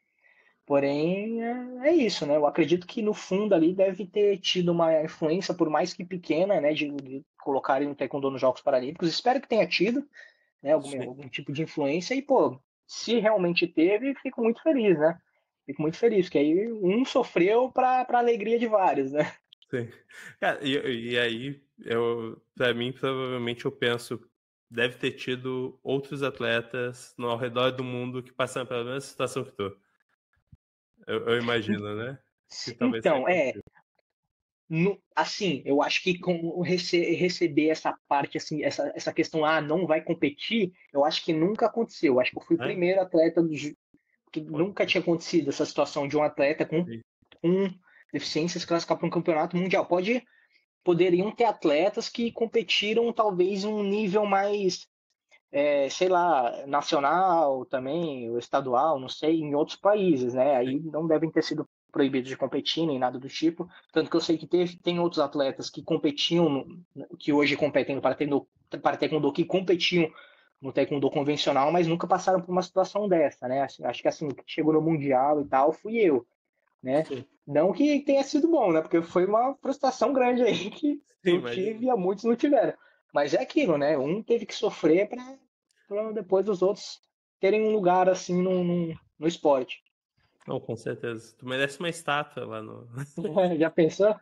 Porém, é isso, né? Eu acredito que no fundo ali deve ter tido uma influência, por mais que pequena, né, de colocarem o Taekwondo nos Jogos Paralímpicos. Espero que tenha tido, né, sim, algum tipo de influência. E, pô, se realmente teve, fico muito feliz, né? Fico muito feliz, porque aí um sofreu para alegria de vários, né? sim. Cara, e aí, pra mim, provavelmente eu penso, deve ter tido outros atletas ao redor do mundo que passaram pela mesma situação que tu. Eu imagino, né? Que talvez tenha Então, acontecido. assim, eu acho que com receber essa parte, assim, essa questão, não vai competir, eu acho que nunca aconteceu. Eu acho que eu fui o É? primeiro atleta que Pode nunca tinha acontecido essa situação de um atleta ser. com deficiência se classificar para um campeonato mundial. Poderiam ter atletas que competiram talvez em um nível mais, sei lá, nacional também, ou estadual, não sei, em outros países, né? Sim. Aí não devem ter sido proibidos de competir nem nada do tipo. Tanto que eu sei que tem outros atletas que competiam, que hoje competem para taekwondo, que competiam no taekwondo convencional, mas nunca passaram por uma situação dessa, né? Acho que assim, que chegou no mundial e tal, fui eu, né? Sim, Não que tenha sido bom, né? Porque foi uma frustração grande aí que sim, eu tive imagino. e muitos não tiveram. Mas é aquilo, né? Um teve que sofrer para depois os outros terem um lugar assim no esporte. Não, com certeza. Tu merece uma estátua lá no. Já pensou?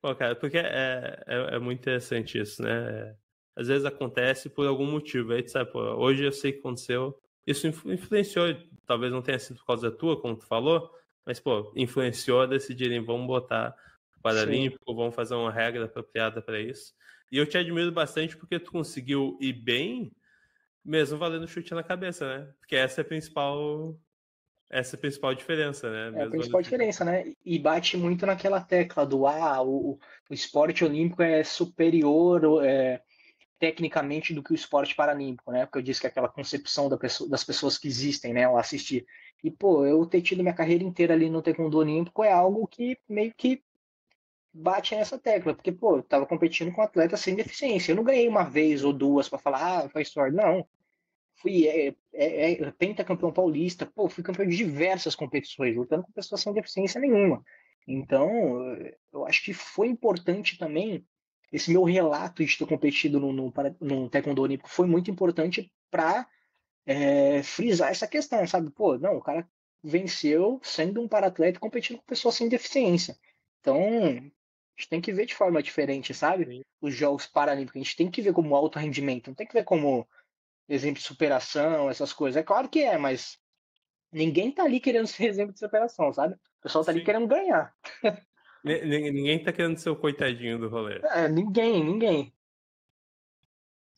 Pô, cara, porque é muito interessante isso, né? Às vezes acontece por algum motivo. Aí tu sabe, pô, hoje eu sei que aconteceu. Isso influenciou, talvez não tenha sido por causa da tua, como tu falou, mas, pô, influenciou a decidirem, vamos botar Sim. Paralímpico, vamos fazer uma regra apropriada para isso. E eu te admiro bastante porque tu conseguiu ir bem, mesmo valendo chute na cabeça, né? Porque essa é a principal diferença, né? É a Mesmo valendo principal chute na diferença, né? E bate muito naquela tecla do o esporte olímpico é superior tecnicamente do que o esporte paralímpico, né? Porque eu disse que aquela concepção das pessoas que existem, né? Eu assisti. E, pô, eu ter tido minha carreira inteira ali no taekwondo olímpico é algo que meio que bate nessa tecla, porque, pô, eu tava competindo com atletas sem deficiência. Eu não ganhei uma vez ou duas para falar, foi sorte. Não. Fui pentacampeão paulista, pô, fui campeão de diversas competições, lutando com pessoas sem deficiência nenhuma. Então, eu acho que foi importante também esse meu relato de ter competido no Taekwondo Olímpico foi muito importante para frisar essa questão, sabe? Pô, não, o cara venceu sendo um paratleta competindo com pessoas sem deficiência. Então, a gente tem que ver de forma diferente, sabe? cabeça. Os Jogos Paralímpicos, a gente tem que ver como alto rendimento, não tem que ver como exemplo de superação, essas coisas. É claro que é, mas ninguém tá ali querendo ser exemplo de superação, sabe? O pessoal tá ali Sim. querendo ganhar. Ninguém tá querendo ser o coitadinho do rolê. Ninguém.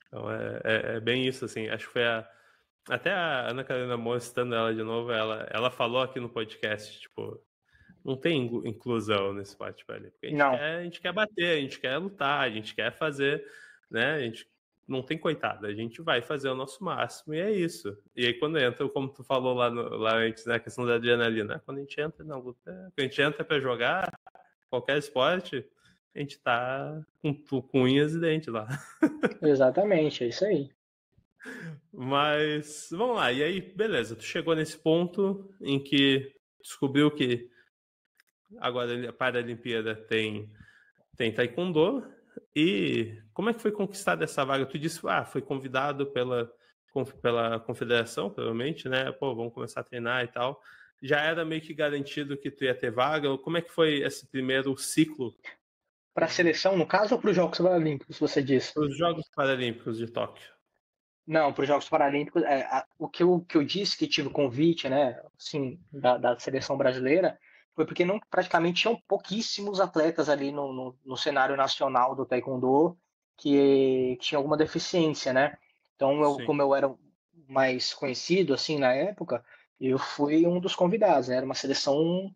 Então é bem isso, assim. Acho que foi até a Ana Carolina Moura, citando ela de novo, ela falou aqui no podcast, tipo, não tem inclusão nesse esporte paralímpico. Não, A gente quer bater, a gente quer lutar, a gente quer fazer, né? A gente não tem coitado, a gente vai fazer o nosso máximo e é isso. E aí quando entra, como tu falou lá antes, né, a questão da adrenalina, quando a gente entra na luta, quando a gente entra pra jogar qualquer esporte, a gente tá com unhas e dentes lá. exatamente, é isso aí. Mas vamos lá, e aí, beleza, tu chegou nesse ponto em que descobriu que agora a Paralimpíada tem Taekwondo, e como é que foi conquistada essa vaga? Tu disse, foi convidado pela confederação, provavelmente, né? Pô, vamos começar a treinar e tal. Já era meio que garantido que tu ia ter vaga? Como é que foi esse primeiro ciclo Para a seleção, no caso, ou para os Jogos Paralímpicos, você diz? para os Jogos Paralímpicos de Tóquio? Não, para os Jogos Paralímpicos, o que eu disse que tive convite, né, assim, da seleção brasileira, foi porque não, praticamente tinham pouquíssimos atletas ali no cenário nacional do Taekwondo que tinham alguma deficiência, né? Então, Sim, como eu era mais conhecido, assim, na época, eu fui um dos convidados, né? Era uma seleção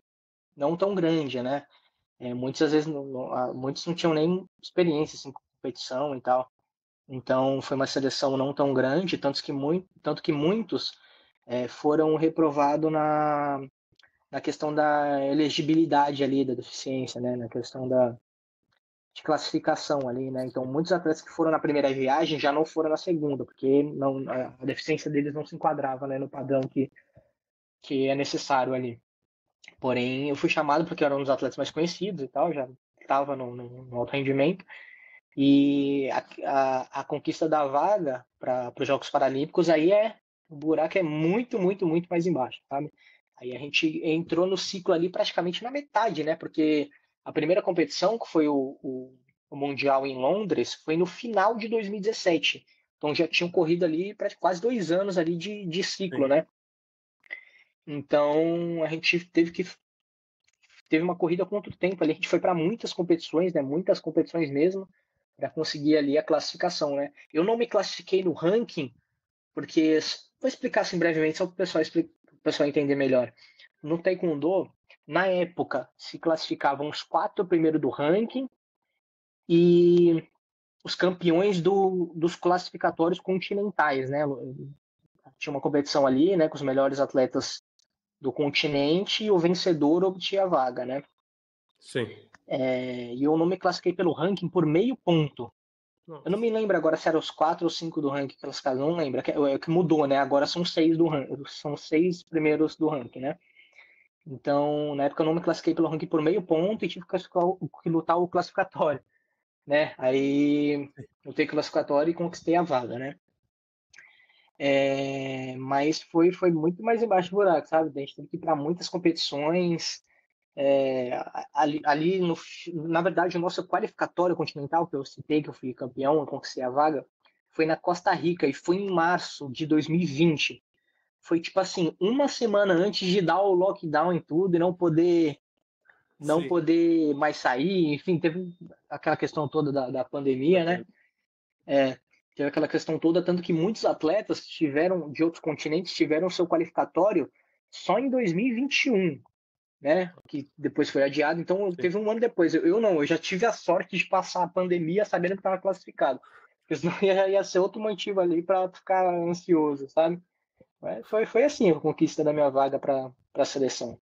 não tão grande, né? Muitas às vezes, muitos não tinham nem experiência, assim, com competição e tal. Então, foi uma seleção não tão grande, tanto que muitos foram reprovados na questão da elegibilidade ali, da deficiência, né? Na questão de classificação ali, né? Então, sim. muitos atletas que foram na primeira viagem já não foram na segunda, porque a deficiência deles não se enquadrava, né, no padrão que é necessário ali. Porém, eu fui chamado porque eu era um dos atletas mais conhecidos e tal, já estava no alto rendimento. E a conquista da vaga para os Jogos Paralímpicos aí o buraco é muito, muito, muito mais embaixo, sabe? Aí a gente entrou no ciclo ali praticamente na metade, né? Porque a primeira competição, que foi o Mundial em Londres, foi no final de 2017. Então já tinham corrido ali para quase 2 anos ali de ciclo, Sim. né? Então a gente teve uma corrida contra o tempo ali. A gente foi para muitas competições, né? Muitas competições mesmo, para conseguir ali a classificação, né? Eu não me classifiquei no ranking, porque vou explicar assim brevemente, só para o pessoal entender melhor. No Taekwondo, na época, se classificavam os 4 primeiros do ranking e os campeões dos classificatórios continentais, né? Tinha uma competição ali, né, com os melhores atletas do continente e o vencedor obtinha a vaga, né? Sim. E eu não me classifiquei pelo ranking por meio ponto. Eu não Nossa. me lembro agora se eram os 4 ou 5 do ranking classificados, não lembro. É que mudou, né? Agora são 6 do ranking, são 6 primeiros do ranking, né? Então, na época eu não me classifiquei pelo ranking por meio ponto e tive que lutar o classificatório, né? Aí lutei o classificatório e conquistei a vaga, né? Mas foi muito mais embaixo do buraco, sabe? A gente teve que ir para muitas competições. É, ali na verdade, o nosso qualificatório continental, que eu citei, que eu fui campeão, eu conquistei a vaga, foi na Costa Rica e foi em março de 2020. Foi tipo assim, uma semana antes de dar o lockdown em tudo e não Sim. poder mais sair, enfim, teve aquela questão toda da pandemia, né? É, teve aquela questão toda, tanto que muitos atletas tiveram, de outros continentes, tiveram seu qualificatório só em 2021, né? Que depois foi adiado, então Sim. teve um ano depois. Eu não, eu já tive a sorte de passar a pandemia sabendo que estava classificado. Porque senão ia ser outro motivo ali para ficar ansioso, sabe? Mas foi assim a conquista da minha vaga para a seleção.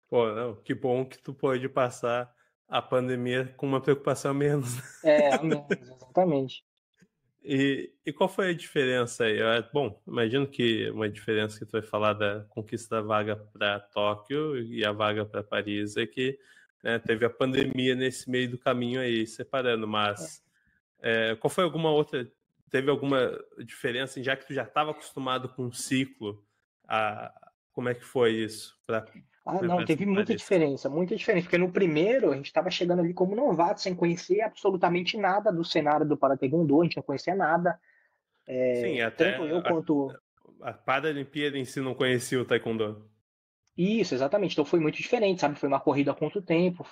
Pô, não, que bom que tu pôde passar a pandemia com uma preocupação a menos. A menos, exatamente. E qual foi a diferença aí? Bom, imagino que uma diferença que tu vai falar da conquista da vaga para Tóquio e a vaga para Paris é que, né, teve a pandemia nesse meio do caminho aí, separando, mas qual foi alguma outra, teve alguma diferença, já que tu já estava acostumado com o ciclo, como é que foi isso para Ah, não, preparação teve para Paris? muita diferença, porque no primeiro a gente estava chegando ali como novato, sem conhecer absolutamente nada do cenário do Parataekwondo, a gente não conhecia nada, Sim, tanto até eu quanto. a Paralimpíada em si não conhecia o Taekwondo. Isso, exatamente. Então foi muito diferente, sabe? Foi uma corrida contra o tempo,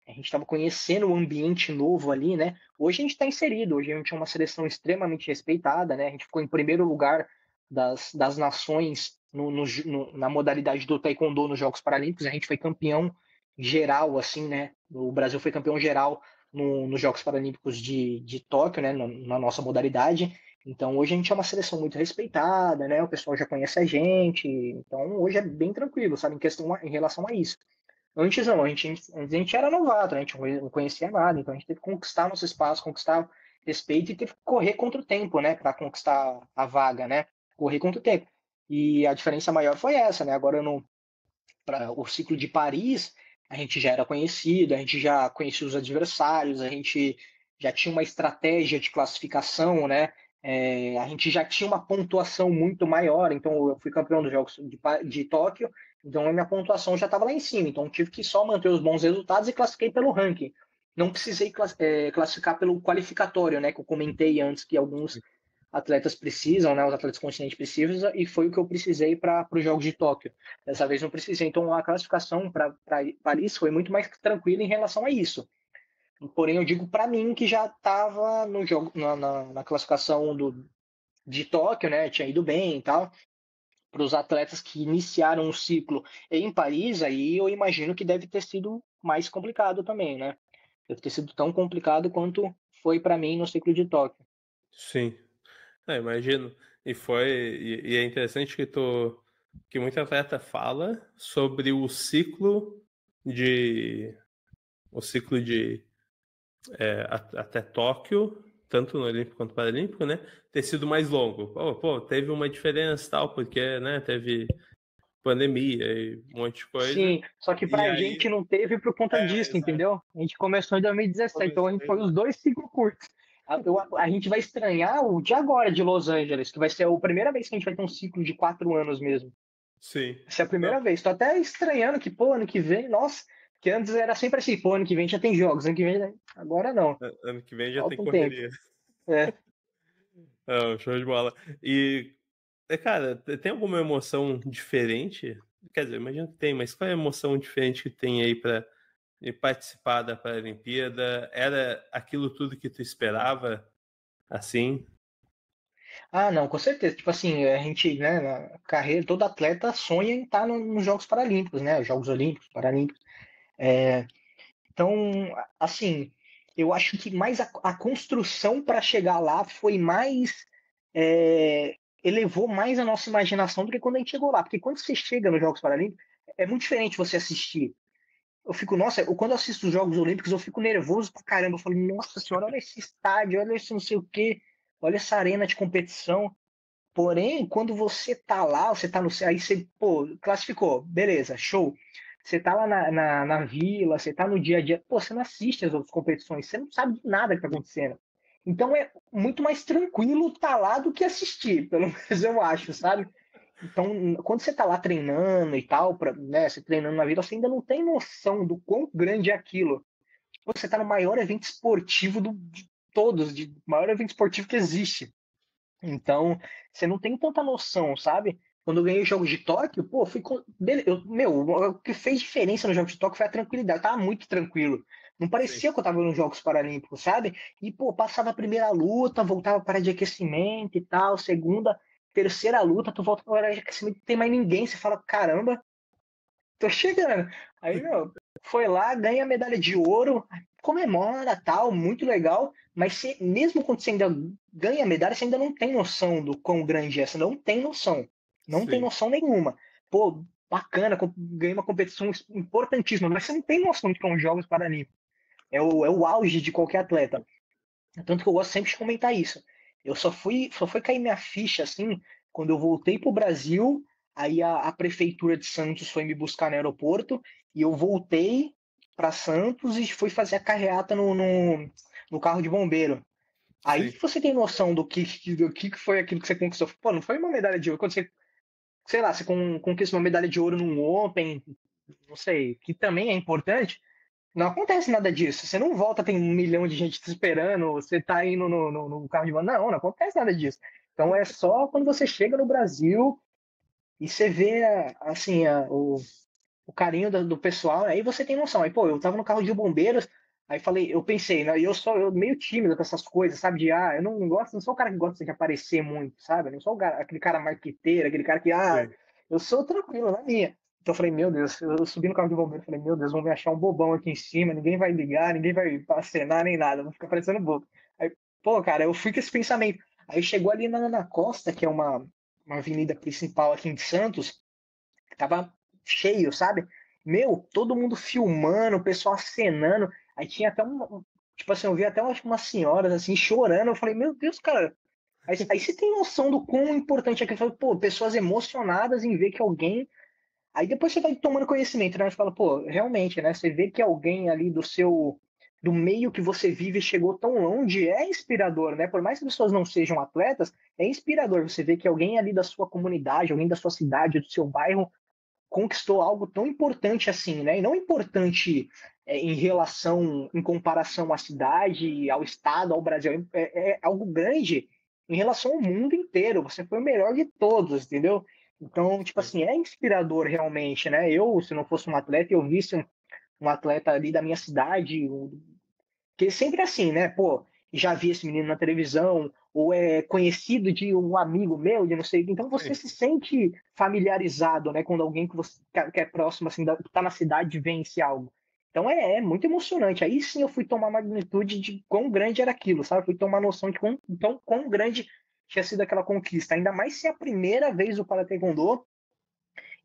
a gente estava conhecendo um ambiente novo ali, né? Hoje a gente está inserido, hoje a gente é uma seleção extremamente respeitada, né? A gente ficou em primeiro lugar das nações na modalidade do Taekwondo nos Jogos Paralímpicos, a gente foi campeão geral, assim, né? O Brasil foi campeão geral nos Jogos Paralímpicos de Tóquio, né? Na nossa modalidade. Então hoje a gente é uma seleção muito respeitada, né? O pessoal já conhece a gente, então hoje é bem tranquilo, sabe, em relação a isso. Antes não, antes a gente era novato, né? A gente não conhecia nada, então a gente teve que conquistar nosso espaço, conquistar respeito e teve que correr contra o tempo, né? Para conquistar a vaga, né? Correr contra o tempo. E a diferença maior foi essa, né? Agora para o ciclo de Paris, a gente já era conhecido, a gente já conhecia os adversários, a gente já tinha uma estratégia de classificação, né? A gente já tinha uma pontuação muito maior, então eu fui campeão dos Jogos de Tóquio, então a minha pontuação já estava lá em cima, então tive que só manter os bons resultados e classifiquei pelo ranking. Não precisei classificar pelo qualificatório, né? Que eu comentei antes que alguns atletas precisam, né? Os atletas continentes precisam, e foi o que eu precisei para os Jogos de Tóquio. Dessa vez não precisei. Então a classificação para Paris foi muito mais tranquila em relação a isso. Porém, eu digo para mim que já estava no jogo, na classificação de Tóquio, né? Tinha ido bem e tal. Para os atletas que iniciaram o ciclo em Paris, aí eu imagino que deve ter sido mais complicado também, né? Deve ter sido tão complicado quanto foi para mim no ciclo de Tóquio. Sim. Imagino. E é interessante que muito atleta fala sobre o ciclo de até Tóquio, tanto no Olímpico quanto no Paralímpico, né? Ter sido mais longo. Pô, teve uma diferença tal, porque, né, teve pandemia e um monte de coisa. Sim, só que E pra aí, gente não teve por conta disso, exato. entendeu? A gente começou em 2017, então a gente foi Começou. os dois ciclos curtos. A gente vai estranhar o de agora de Los Angeles, que vai ser a primeira vez que a gente vai ter um ciclo de 4 anos mesmo. Sim. Vai ser a Não, primeira vez. Tô até estranhando que, pô, ano que vem, nossa, que antes era sempre assim, pô, ano que vem já tem jogos, ano que vem, agora não. ano que vem já tem Falta um tempo. correria. É. Não, show de bola. E, cara, tem alguma emoção diferente? Quer dizer, imagino que tem, mas qual é a emoção diferente que tem aí para participar da Paralimpíada? Era aquilo tudo que tu esperava, assim? Ah, não, com certeza. Tipo assim, a gente, né, na carreira, todo atleta sonha em estar nos Jogos Paralímpicos, né? Os Jogos Olímpicos, Paralímpicos. Então, assim, eu acho que mais a construção para chegar lá foi mais. Elevou mais a nossa imaginação do que quando a gente chegou lá. Porque quando você chega nos Jogos Paralímpicos, é muito diferente você assistir. Eu fico, nossa, quando eu assisto os Jogos Olímpicos, eu fico nervoso pra caramba. Eu falo, nossa senhora, olha esse estádio, olha esse não sei o quê, olha essa arena de competição. Porém, quando você tá lá, você tá no. Aí você, pô, classificou, beleza, show. Você tá lá na vila, você tá no dia a dia, pô, você não assiste as outras competições, você não sabe de nada que tá acontecendo. Então é muito mais tranquilo estar lá do que assistir, pelo menos eu acho, sabe? Então, quando você tá lá treinando e tal, né, você treinando na vila, você ainda não tem noção do quão grande é aquilo. Você tá no maior evento esportivo de todos, de maior evento esportivo que existe. Então, você não tem tanta noção, sabe? Quando eu ganhei o jogo de Tóquio, pô, meu, o que fez diferença no jogo de Tóquio foi a tranquilidade. Eu tava muito tranquilo. Não Sim. parecia que eu tava nos Jogos Paralímpicos, sabe? E, pô, passava a primeira luta, voltava para de aquecimento e tal, segunda, terceira luta, tu volta para de aquecimento, não tem mais ninguém. Você fala, caramba, tô chegando. Aí, meu, foi lá, ganha a medalha de ouro, comemora, tal, muito legal. Mas mesmo quando você ainda ganha a medalha, você ainda não tem noção do quão grande é. Você não tem noção. Não tem Sim. noção nenhuma. Pô, bacana, ganhei uma competição importantíssima, mas você não tem noção de que são os Jogos Paralímpicos. É o auge de qualquer atleta. Tanto que eu gosto sempre de comentar isso. Eu só foi cair minha ficha assim quando eu voltei pro Brasil. Aí a prefeitura de Santos foi me buscar no aeroporto e eu voltei para Santos e fui fazer a carreata no carro de bombeiro. Aí Sim. que você tem noção do que foi aquilo que você conquistou. Pô, não foi uma medalha de ouro. Quando você, sei lá, você conquista uma medalha de ouro num Open, não sei, que também é importante, não acontece nada disso. Você não volta, tem 1 milhão de gente te esperando, você tá indo no carro de mão. Não, não acontece nada disso. Então é só quando você chega no Brasil e você vê assim, o carinho do pessoal, aí você tem noção. Aí, pô, eu tava no carro de bombeiros, aí falei, eu pensei, né, eu meio tímido com essas coisas, sabe? Eu não gosto, não sou o cara que gosta de aparecer muito, sabe? Eu não sou aquele cara marqueteiro, aquele cara que, Sim. eu sou tranquilo na minha. Então eu falei, meu Deus, eu subi no carro de bombeiro, falei, meu Deus, vão me achar um bobão aqui em cima, ninguém vai ligar, ninguém vai acenar nem nada, vou ficar parecendo bobo. Aí, pô, cara, eu fui com esse pensamento. Aí chegou ali na Costa, que é uma avenida principal aqui em Santos, tava cheio, sabe? Meu, todo mundo filmando, o pessoal acenando. Aí tinha até tipo assim, eu vi até umas senhoras assim chorando. Eu falei, meu Deus, cara. Aí você tem noção do quão importante é que eu falei, pô, pessoas emocionadas em ver que alguém. Aí depois você vai tomando conhecimento, né? Você fala, pô, realmente, né? Você vê que alguém ali do meio que você vive chegou tão longe, é inspirador, né? Por mais que as pessoas não sejam atletas, é inspirador você ver que alguém ali da sua comunidade, alguém da sua cidade, do seu bairro, conquistou algo tão importante assim, né? E não importante em comparação à cidade, ao estado, ao Brasil. É algo grande em relação ao mundo inteiro. Você foi o melhor de todos, entendeu? Então, tipo assim, é inspirador realmente, né? Eu, se não fosse um atleta, eu visse um atleta ali da minha cidade, que sempre é assim, né? Pô, já vi esse menino na televisão, ou é conhecido de um amigo meu, de não sei. Então você Sim. se sente familiarizado, né? Quando alguém que você que é próximo, assim, que tá na cidade vence algo. Então é muito emocionante. Aí sim eu fui tomar magnitude de quão grande era aquilo, sabe? Fui tomar noção de quão grande tinha sido aquela conquista. Ainda mais se é a primeira vez do Para Taekwondo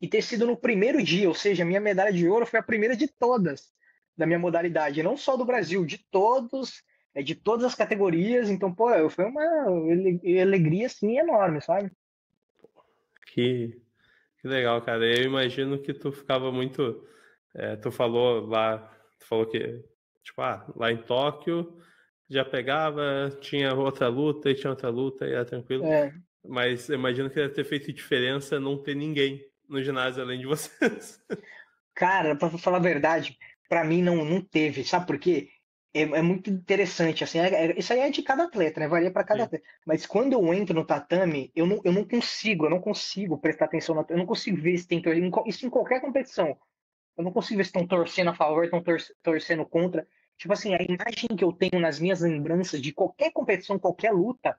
e ter sido no primeiro dia, ou seja, minha medalha de ouro foi a primeira de todas da minha modalidade, não só do Brasil, de todos, de todas as categorias. Então, pô, foi uma alegria assim enorme, sabe? Que, que legal, cara. Eu imagino que tu ficava muito. Tu falou lá, tu falou que, tipo, lá em Tóquio já pegava, tinha outra luta e tinha outra luta e era tranquilo. É, Mas eu imagino que deve ter feito diferença não ter ninguém no ginásio além de vocês. cara, para falar a verdade, para mim não teve, sabe por quê? É muito interessante, assim, isso aí é de cada atleta, né? Varia para cada Sim, atleta. Mas quando eu entro no tatame, eu não consigo prestar atenção, eu não consigo ver se tem isso em qualquer competição. Eu não consigo ver se estão torcendo a favor, estão torcendo contra. Tipo assim, a imagem que eu tenho nas minhas lembranças de qualquer competição, qualquer luta,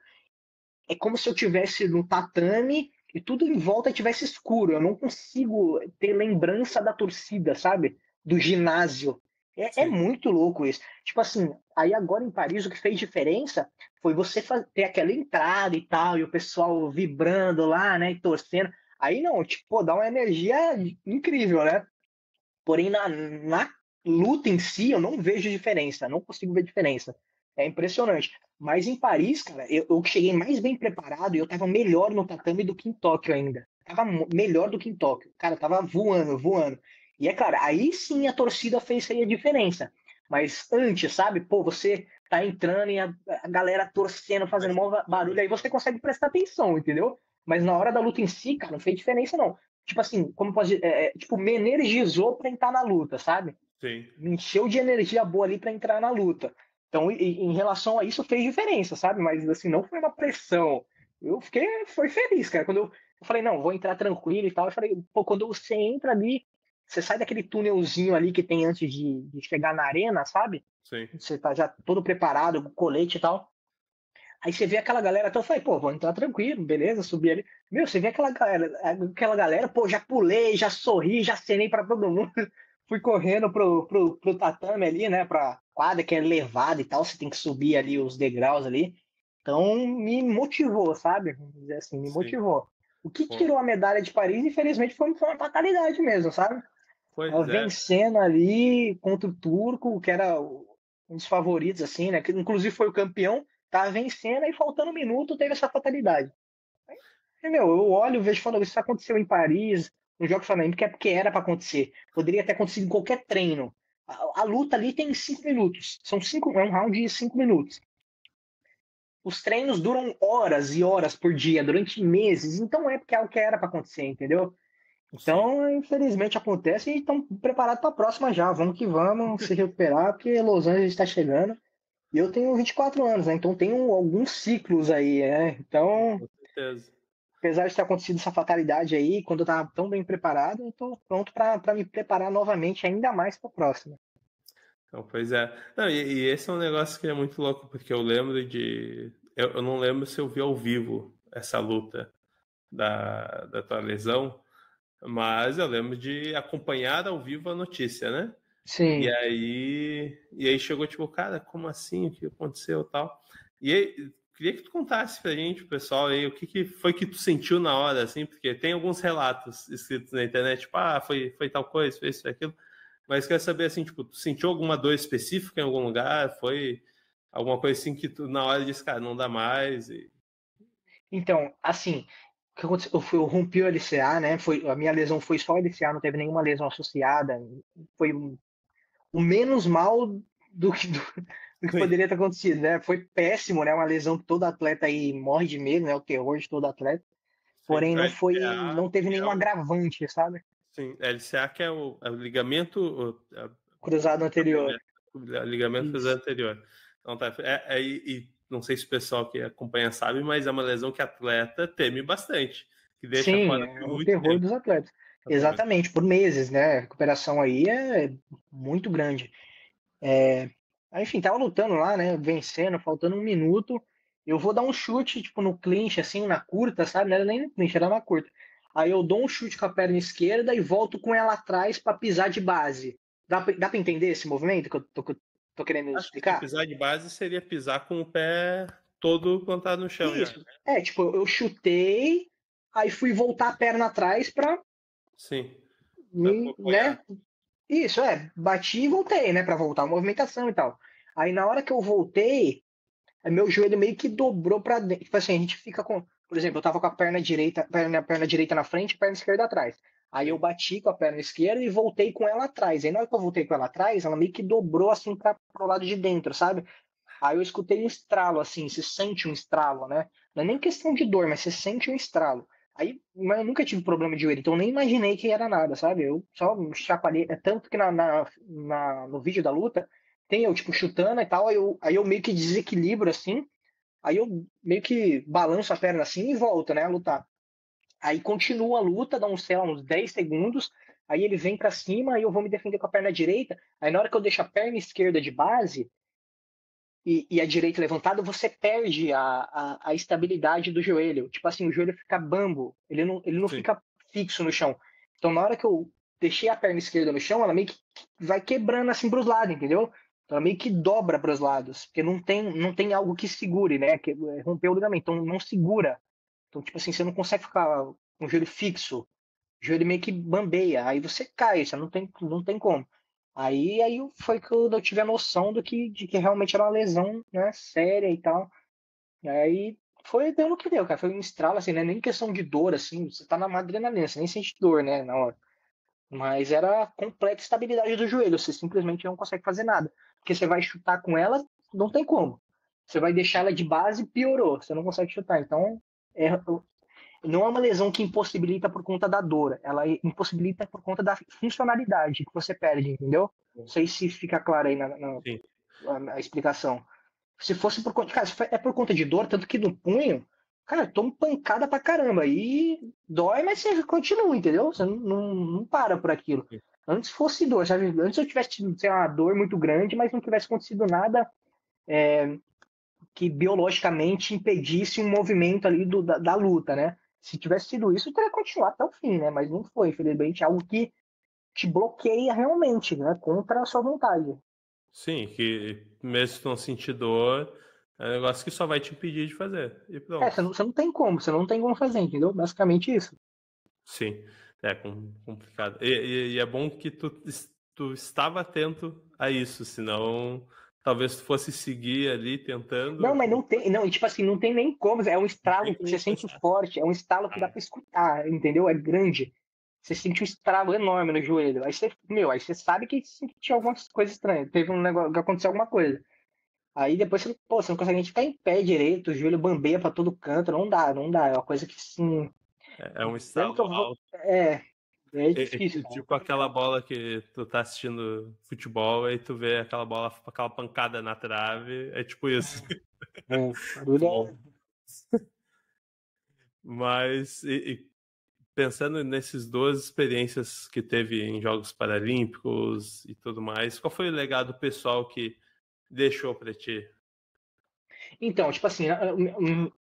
é como se eu tivesse no tatame e tudo em volta tivesse escuro. Eu não consigo ter lembrança da torcida, sabe? Do ginásio. É sim. muito louco isso. Tipo assim, aí agora em Paris o que fez diferença foi você ter aquela entrada e tal, e o pessoal vibrando lá, né, e torcendo. Aí não, tipo, pô, dá uma energia incrível, né? Porém, na luta em si, eu não vejo diferença, não consigo ver diferença. É impressionante. Mas em Paris, cara, eu cheguei mais bem preparado e eu tava melhor no tatame do que em Tóquio ainda. Tava melhor do que em Tóquio. Cara, tava voando, voando. E é claro, aí sim a torcida fez aí a diferença. Mas antes, sabe? Pô, você tá entrando e a galera torcendo, fazendo Mas, maior barulho, aí você consegue prestar atenção, entendeu? Mas na hora da luta em si, cara, não fez diferença, não. Tipo assim, como pode, tipo, me energizou para entrar na luta, sabe? sim. Me encheu de energia boa ali para entrar na luta. Então, em relação a isso, fez diferença, sabe? Mas assim, não foi uma pressão. Foi feliz, cara. Quando eu falei, não, vou entrar tranquilo e tal, eu falei, pô, quando você entra ali, você sai daquele túnelzinho ali que tem antes de chegar na arena, sabe? Sim. Você tá já todo preparado, com colete e tal. Aí você vê aquela galera, então eu falei, pô, vou entrar tranquilo, beleza, subi ali. Meu, você vê aquela galera, pô, já pulei, já sorri, já acenei pra todo mundo. Fui correndo pro tatame ali, né, pra quadra que é elevada e tal, você tem que subir ali os degraus ali. Então me motivou, sabe? Vamos dizer assim, me Sim. motivou. O que Pô, tirou a medalha de Paris, infelizmente, foi uma fatalidade mesmo, sabe? Ela pois é. vencendo ali contra o turco, que era um dos favoritos, assim, né? Que inclusive foi o campeão, tava vencendo e faltando um minuto teve essa fatalidade. E, meu, eu olho, vejo, falo, isso aconteceu em Paris, no Jogo Flamengo, que é porque era para acontecer. Poderia ter acontecido em qualquer treino. A luta ali tem 5 minutos. É um round de 5 minutos. Os treinos duram horas e horas por dia, durante meses. Então é porque é o que era para acontecer, entendeu? Sim. Então, infelizmente acontece e estão preparados para a próxima já. Vamos que vamos se recuperar, porque Los Angeles está chegando. E eu tenho 24 anos, né? Então tenho alguns ciclos aí, né? Então, Com certeza. apesar de ter acontecido essa fatalidade aí, quando eu estava tão bem preparado, eu estou pronto para me preparar novamente ainda mais para a próxima. Então, pois é. Não, e esse é um negócio que é muito louco, porque eu lembro de. Eu não lembro se eu vi ao vivo essa luta da tua lesão, mas eu lembro de acompanhar ao vivo a notícia, né? Sim. E aí chegou tipo, cara, como assim? O que aconteceu tal? E aí, queria que tu contasse pra gente, pessoal, aí, o que foi que tu sentiu na hora, assim, porque tem alguns relatos escritos na internet, tipo, foi tal coisa, foi isso, foi aquilo. Mas quero saber, assim, tipo, tu sentiu alguma dor específica em algum lugar? Foi alguma coisa assim que tu, na hora, disse, cara, não dá mais? Então, assim, o que aconteceu? Eu rompi o LCA, né? A minha lesão foi só LCA, não teve nenhuma lesão associada. Foi o menos mal do que Sim. poderia ter acontecido, né? Foi péssimo, né? Uma lesão que todo atleta aí morre de medo, né? O terror de todo atleta. Sim. Porém, O LCA, não teve que é nenhum agravante, sabe? sim, LCA que é o ligamento, Cruzado anterior. o ligamento cruzado Isso. anterior. Então tá, e não sei se o pessoal que acompanha sabe, mas é uma lesão que atleta teme bastante, que deixa Sim, fora é por o muito terror tempo. dos atletas. Exatamente. Exatamente, por meses, né? A recuperação aí é muito grande. Aí, enfim, tava lutando lá, né? Vencendo, faltando um minuto. Eu vou dar um chute, tipo, no clinch, assim, na curta, sabe? Não era nem no clinch, era na curta. Aí eu dou um chute com a perna esquerda e volto com ela atrás para pisar de base. Dá pra entender esse movimento que eu tô querendo Acho que explicar? pisar de base seria pisar com o pé todo plantado no chão já. Isso. É, tipo, eu chutei, aí fui voltar a perna atrás pra Sim, para me, apoiar. né? Isso, bati e voltei, né? Pra voltar a movimentação e tal. Aí na hora que eu voltei, aí meu joelho meio que dobrou pra dentro. Tipo assim, a gente fica com. Por exemplo, eu tava com a perna direita na frente e perna esquerda atrás. Aí eu Sim, bati com a perna esquerda e voltei com ela atrás. Aí na hora que eu voltei com ela atrás, ela meio que dobrou assim pro lado de dentro, sabe? Aí eu escutei um estralo, assim, se sente um estralo, né? Não é nem questão de dor, mas você sente um estralo. Aí, mas eu nunca tive problema de joelho, então eu nem imaginei que era nada, sabe? Eu só chacoalhei. É tanto que no vídeo da luta tem eu, tipo, chutando e tal, aí eu meio que desequilibro, assim, aí eu meio que balanço a perna assim e volto, né, a lutar. Aí continua a luta, dá uns, sei lá, uns 10 segundos, aí ele vem pra cima, aí eu vou me defender com a perna direita, aí na hora que eu deixo a perna esquerda de base, e a direita levantada, você perde a estabilidade do joelho. Tipo assim, o joelho fica bambo, ele não sim. fica fixo no chão. Então, na hora que eu deixei a perna esquerda no chão, ela meio que vai quebrando assim pros lados, entendeu? Então, ela meio que dobra pros lados, porque não tem algo que segure, né? Que rompeu o ligamento, então não segura. Então, tipo assim, você não consegue ficar com o joelho fixo, o joelho meio que bambeia, aí você cai, você não tem como. Aí foi que eu tive a noção de que realmente era uma lesão, né, séria e tal. E aí deu no que deu, cara. Foi um estralo, assim, né? Nem questão de dor, assim. Você tá na adrenalina, você nem sente dor, né, na hora. Mas era a completa estabilidade do joelho. Você simplesmente não consegue fazer nada. Porque você vai chutar com ela, não tem como. Você vai deixar ela de base, piorou. Você não consegue chutar. Então, é, não é uma lesão que impossibilita por conta da dor, ela impossibilita por conta da funcionalidade que você perde, entendeu? Não sei se fica claro aí Sim. na explicação. Se fosse por conta. Cara, se é por conta de dor, tanto que no punho, cara, eu tomo pancada pra caramba. E dói, mas você continua, entendeu? Você não para por aquilo. Antes fosse dor, sabe? Antes eu tivesse tido, sei lá, uma dor muito grande, mas não tivesse acontecido nada que biologicamente impedisse um movimento ali da luta, né? Se tivesse sido isso, eu teria continuado até o fim, né? Mas não foi, infelizmente, algo que te bloqueia realmente, né? Contra a sua vontade. Sim, que mesmo se não sentir dor, é um negócio que só vai te impedir de fazer. E pronto. Você não tem como, você não tem como fazer, entendeu? Basicamente isso. Sim, é complicado. E é bom que tu estava atento a isso, senão talvez tu fosse seguir ali Não, tentando. mas não tem, não, e tipo assim, não tem nem como, é um Não estralo tem que você como sente pensar. forte, é um estalo que dá Ah, pra escutar, entendeu? É grande. Você sente um estralo enorme no joelho. Aí você sabe que sentiu alguma coisa estranha, teve um negócio, que aconteceu alguma coisa. Aí depois você não consegue nem ficar em pé direito, o joelho bambeia pra todo canto, não dá. É uma coisa que, assim, é um mesmo que estalo eu vou. alto. É difícil, cara. É Tipo aquela complicado. bola que tu tá assistindo futebol e tu vê aquela bola, aquela pancada na trave. É tipo isso. Barulho Bom, mas pensando nesses duas experiências que teve em Jogos Paralímpicos e tudo mais, qual foi o legado pessoal que deixou pra ti? Então, tipo assim, o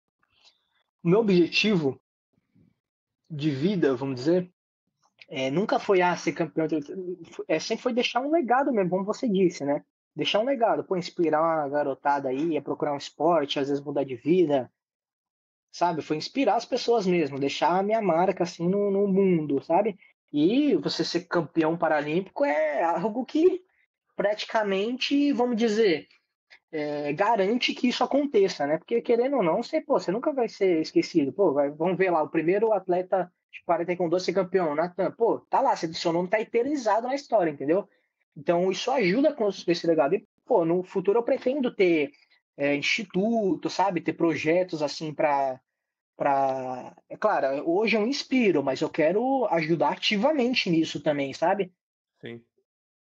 meu objetivo de vida, vamos dizer, nunca foi ser campeão, sempre foi deixar um legado mesmo, como você disse, né? Deixar um legado, pô, inspirar uma garotada aí a procurar um esporte, às vezes mudar de vida, sabe? Foi inspirar as pessoas mesmo, deixar a minha marca assim no mundo, sabe? E você ser campeão paralímpico é algo que praticamente, vamos dizer, garante que isso aconteça, né? Porque querendo ou não, você nunca vai ser esquecido. Pô, vamos ver lá, o primeiro atleta de para taekwondo a ser campeão, Natan. Pô, tá lá, seu nome tá eternizado na história, entendeu? Então isso ajuda a construir esse legado. E, pô, no futuro eu pretendo ter instituto, sabe? Ter projetos assim é claro, hoje eu inspiro, mas eu quero ajudar ativamente nisso também, sabe? Sim.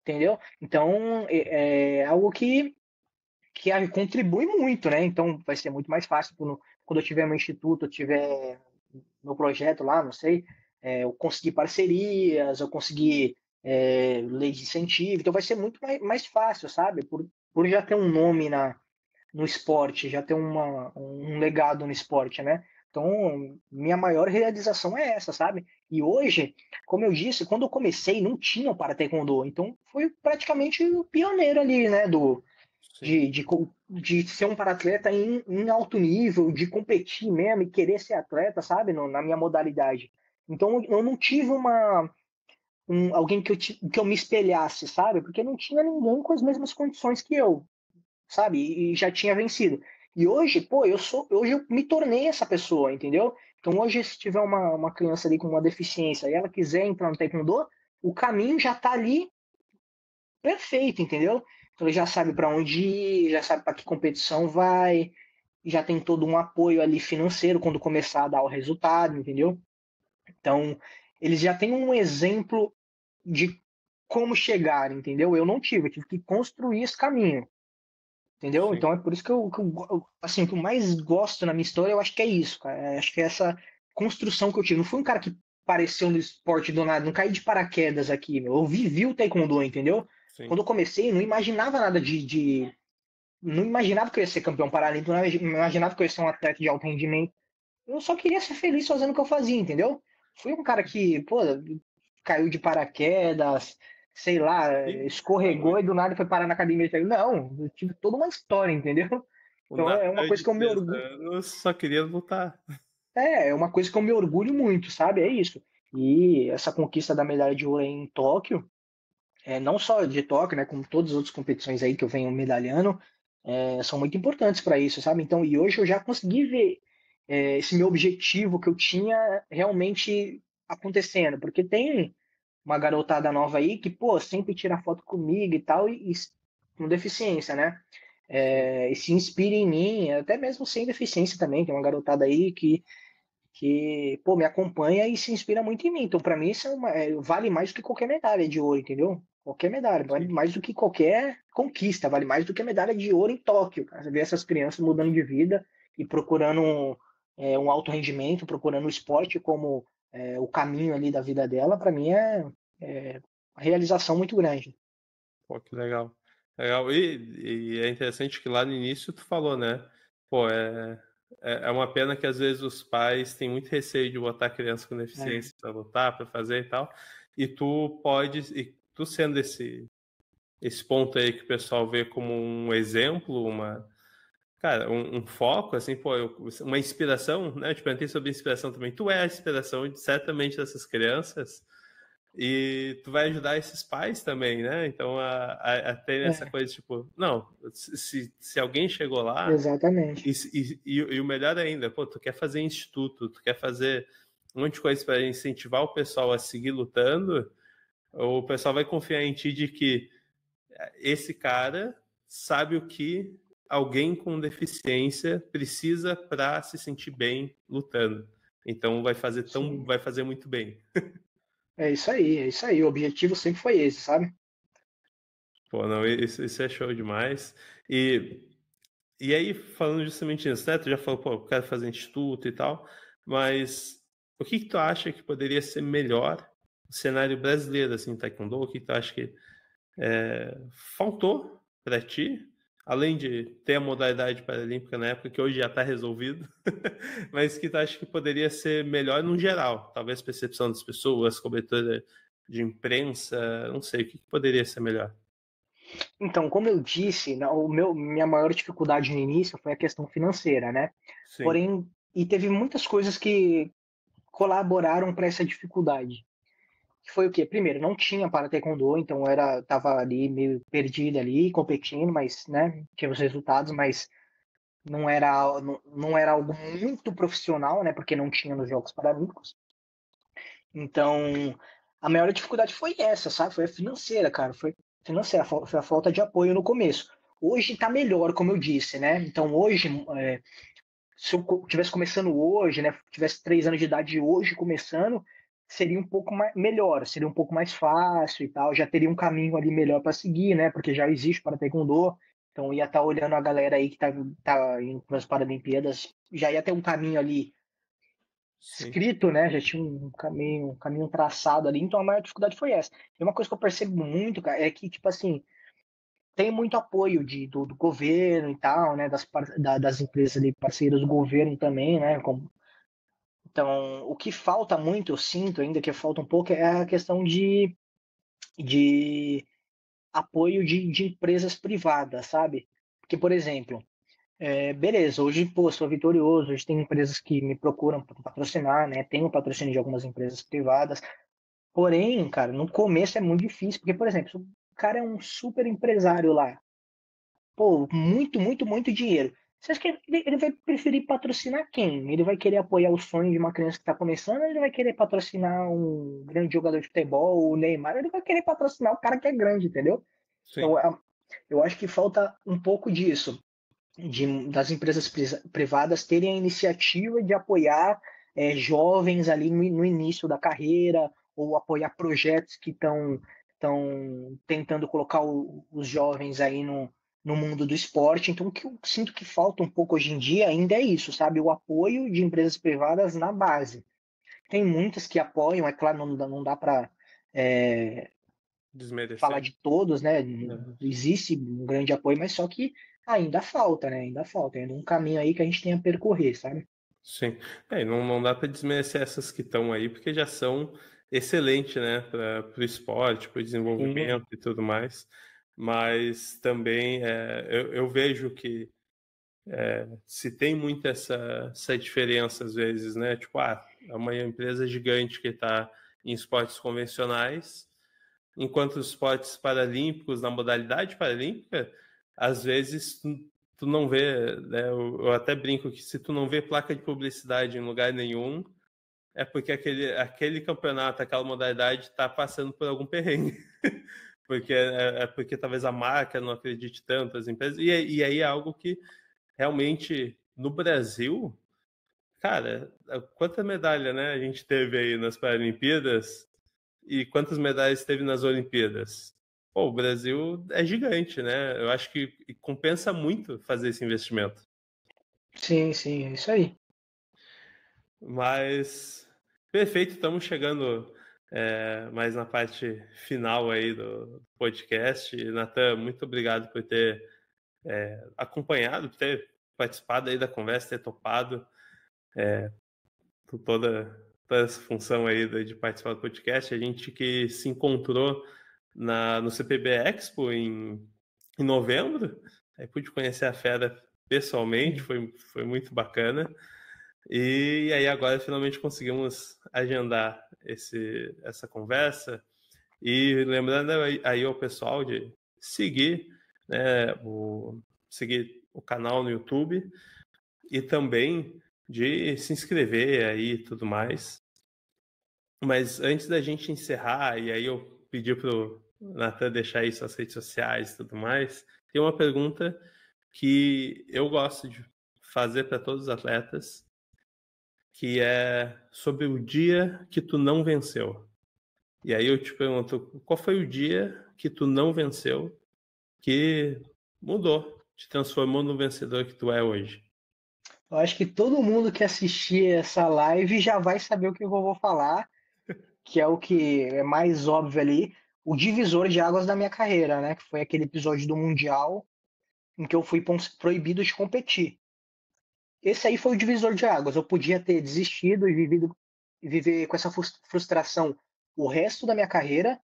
Entendeu? Então, é algo que que contribui muito, né? Então vai ser muito mais fácil quando eu tiver meu instituto, eu tiver meu projeto lá, não sei, eu conseguir parcerias, eu conseguir lei de incentivo, então vai ser muito mais fácil, sabe? Por já ter um nome no esporte, já ter um legado no esporte, né? Então, minha maior realização é essa, sabe? E hoje, como eu disse, quando eu comecei, não tinha o para taekwondo, então foi praticamente o pioneiro ali, né? Sim. De ser um para-atleta em alto nível, de competir mesmo e querer ser atleta, sabe? Na minha modalidade. Então, eu não tive alguém que eu me espelhasse, sabe? Porque não tinha ninguém com as mesmas condições que eu, sabe? E já tinha vencido. E hoje, pô, hoje eu me tornei essa pessoa, entendeu? Então hoje, se tiver uma criança ali com uma deficiência e ela quiser entrar no taekwondo, o caminho já tá ali perfeito, entendeu? Então ele já sabe para onde ir, já sabe para que competição vai, já tem todo um apoio ali financeiro quando começar a dar o resultado, entendeu? Então, eles já têm um exemplo de como chegar, entendeu? Eu não tive, eu tive que construir esse caminho. Entendeu? Sim. Então é por isso assim, o que eu mais gosto na minha história, eu acho que é isso, cara. Acho que é essa construção que eu tive. Não fui um cara que apareceu no esporte do nada, não caí de paraquedas aqui, meu. Eu vivi o taekwondo, entendeu? Sim. Quando eu comecei, eu não imaginava nada não imaginava que eu ia ser campeão paralímpico, não imaginava que eu ia ser um atleta de alto rendimento. Eu só queria ser feliz fazendo o que eu fazia, entendeu? Fui um cara que, pô, caiu de paraquedas, sei lá, E escorregou e do nada foi parar na academia. Não, eu tive toda uma história, entendeu? o Então é uma Natan coisa de que eu me 3 orgulho. anos só queria lutar. É uma coisa que eu me orgulho muito, sabe? É isso. E essa conquista da medalha de ouro em Tóquio, não só de Tóquio, né, como todas as outras competições aí que eu venho medalhando, são muito importantes para isso, sabe? Então, e hoje eu já consegui ver esse meu objetivo que eu tinha realmente acontecendo, porque tem uma garotada nova aí que, pô, sempre tira foto comigo e tal, e com deficiência, né? Sim. E se inspira em mim, até mesmo sem deficiência também, tem uma garotada aí que pô, me acompanha e se inspira muito em mim. Então, para mim, isso vale mais do que qualquer medalha de ouro, entendeu? Qualquer medalha, vale Sim. mais do que qualquer conquista, vale mais do que a medalha de ouro em Tóquio, cara. Você vê essas crianças mudando de vida e procurando um alto rendimento, procurando o esporte como o caminho ali da vida dela, para mim é uma realização muito grande. Pô, que legal. Legal. E é interessante que lá no início tu falou, né? Pô, é uma pena que às vezes os pais têm muito receio de botar criança com É, deficiência para lutar, para fazer e tal. E tu pode, e tu sendo esse ponto aí que o pessoal vê como um exemplo, cara, um foco, assim, pô, uma inspiração, né? Eu te perguntei sobre inspiração também. Tu é a inspiração, certamente, dessas crianças. E tu vai ajudar esses pais também, né? Então, a ter essa é, coisa, tipo, não, se alguém chegou lá, exatamente. e o melhor ainda, pô, tu quer fazer instituto, tu quer fazer um monte de coisa para incentivar o pessoal a seguir lutando, o pessoal vai confiar em ti de que esse cara sabe o que alguém com deficiência precisa para se sentir bem lutando. Então Sim. vai fazer muito bem. É isso aí, é isso aí. O objetivo sempre foi esse, sabe? Pô, não, isso é show demais. E, e aí, falando justamente nisso, né? Tu já falou, pô, eu quero fazer instituto e tal, mas o que que tu acha que poderia ser melhor no cenário brasileiro, assim, taekwondo? O que tu acha que faltou para ti, além de ter a modalidade paralímpica na época, que hoje já está resolvido, mas que tu acha que poderia ser melhor no geral? Talvez percepção das pessoas, cobertura de imprensa, não sei, o que que poderia ser melhor? Então, como eu disse, minha maior dificuldade no início foi a questão financeira, né? Sim, Porém, e teve muitas coisas que colaboraram para essa dificuldade. Que foi o quê? Primeiro, não tinha para taekwondo, então tava ali meio perdido ali, competindo, mas, né, tinha os resultados, mas não era algo muito profissional, né, porque não tinha nos Jogos Paralímpicos. Então, a maior dificuldade foi essa, sabe? Foi a financeira, cara. Foi financeira, foi a falta de apoio no começo. Hoje tá melhor, como eu disse, né? Então, hoje, se eu tivesse começando hoje, né? Tivesse 3 anos de idade hoje começando, seria um pouco melhor, seria um pouco mais fácil e tal. Já teria um caminho ali melhor para seguir, né? Porque já existe para taekwondo. Então ia estar olhando a galera aí que tá indo para as Paralimpíadas, já ia ter um caminho ali Sim. escrito, né? Já tinha um caminho traçado ali, então a maior dificuldade foi essa. E uma coisa que eu percebo muito, cara, é que, tipo assim, tem muito apoio do governo e tal, né? Das empresas ali, parceiras do governo também, né? Então, o que falta muito, eu sinto ainda que falta um pouco, é a questão de apoio de empresas privadas, sabe? Porque, por exemplo, beleza, hoje, pô, sou vitorioso, hoje tem empresas que me procuram para patrocinar, né? Tenho patrocínio de algumas empresas privadas. Porém, cara, no começo é muito difícil, porque, por exemplo, se o cara é um super empresário lá, pô, muito, muito, muito dinheiro. Você acha que ele vai preferir patrocinar quem? Ele vai querer apoiar o sonho de uma criança que está começando, ou ele vai querer patrocinar um grande jogador de futebol, o Neymar, ou ele vai querer patrocinar o cara que é grande, entendeu? Sim. Então, eu acho que falta um pouco disso das empresas privadas terem a iniciativa de apoiar jovens ali no início da carreira, ou apoiar projetos que estão tentando colocar os jovens aí no mundo do esporte. Então, o que eu sinto que falta um pouco hoje em dia ainda é isso, sabe? O apoio de empresas privadas na base. Tem muitas que apoiam, é claro, não dá para falar Desmerecer. de todos, né? Uhum. Existe um grande apoio, mas só que ainda falta, né? Ainda falta, ainda um caminho aí que a gente tem a percorrer, sabe? Sim. E não dá para desmerecer essas que estão aí, porque já são excelentes, né, para o esporte, para o Sim, desenvolvimento e tudo mais. Mas também eu vejo que se tem muito essa diferença às vezes, né? Tipo, é uma empresa gigante que está em esportes convencionais, enquanto os esportes paralímpicos, na modalidade paralímpica, às vezes tu não vê, né? Eu até brinco que se tu não vê placa de publicidade em lugar nenhum, é porque aquele campeonato, aquela modalidade está passando por algum perrengue. Porque porque talvez a marca não acredite tanto, as empresas. E aí é algo que realmente no Brasil, cara, quanta medalha, né, a gente teve aí nas Paralimpíadas e quantas medalhas teve nas Olimpíadas? Pô, o Brasil é gigante, né? Eu acho que compensa muito fazer esse investimento. sim, é isso aí. Mas perfeito, estamos chegando mais na parte final aí do podcast. Natan, muito obrigado por ter acompanhado, por ter participado aí da conversa, ter topado por toda essa função aí de participar do podcast. A gente que se encontrou no CPB Expo em novembro, aí pude conhecer a fera pessoalmente, Sim. foi muito bacana. E aí agora finalmente conseguimos agendar essa conversa. E lembrando aí ao pessoal de seguir, né, seguir o canal no YouTube e também de se inscrever aí e tudo mais. Mas antes da gente encerrar, e aí eu pedi pro Nathan deixar aí suas redes sociais e tudo mais, tem uma pergunta que eu gosto de fazer para todos os atletas, que é sobre o dia que tu não venceu. E aí eu te pergunto, qual foi o dia que tu não venceu, que mudou, te transformou no vencedor que tu é hoje? Eu acho que todo mundo que assistir essa live já vai saber o que eu vou falar, que é o que é mais óbvio ali, o divisor de águas da minha carreira, né? Que foi aquele episódio do Mundial em que eu fui proibido de competir. Esse aí foi o divisor de águas. Eu podia ter desistido e viver com essa frustração o resto da minha carreira,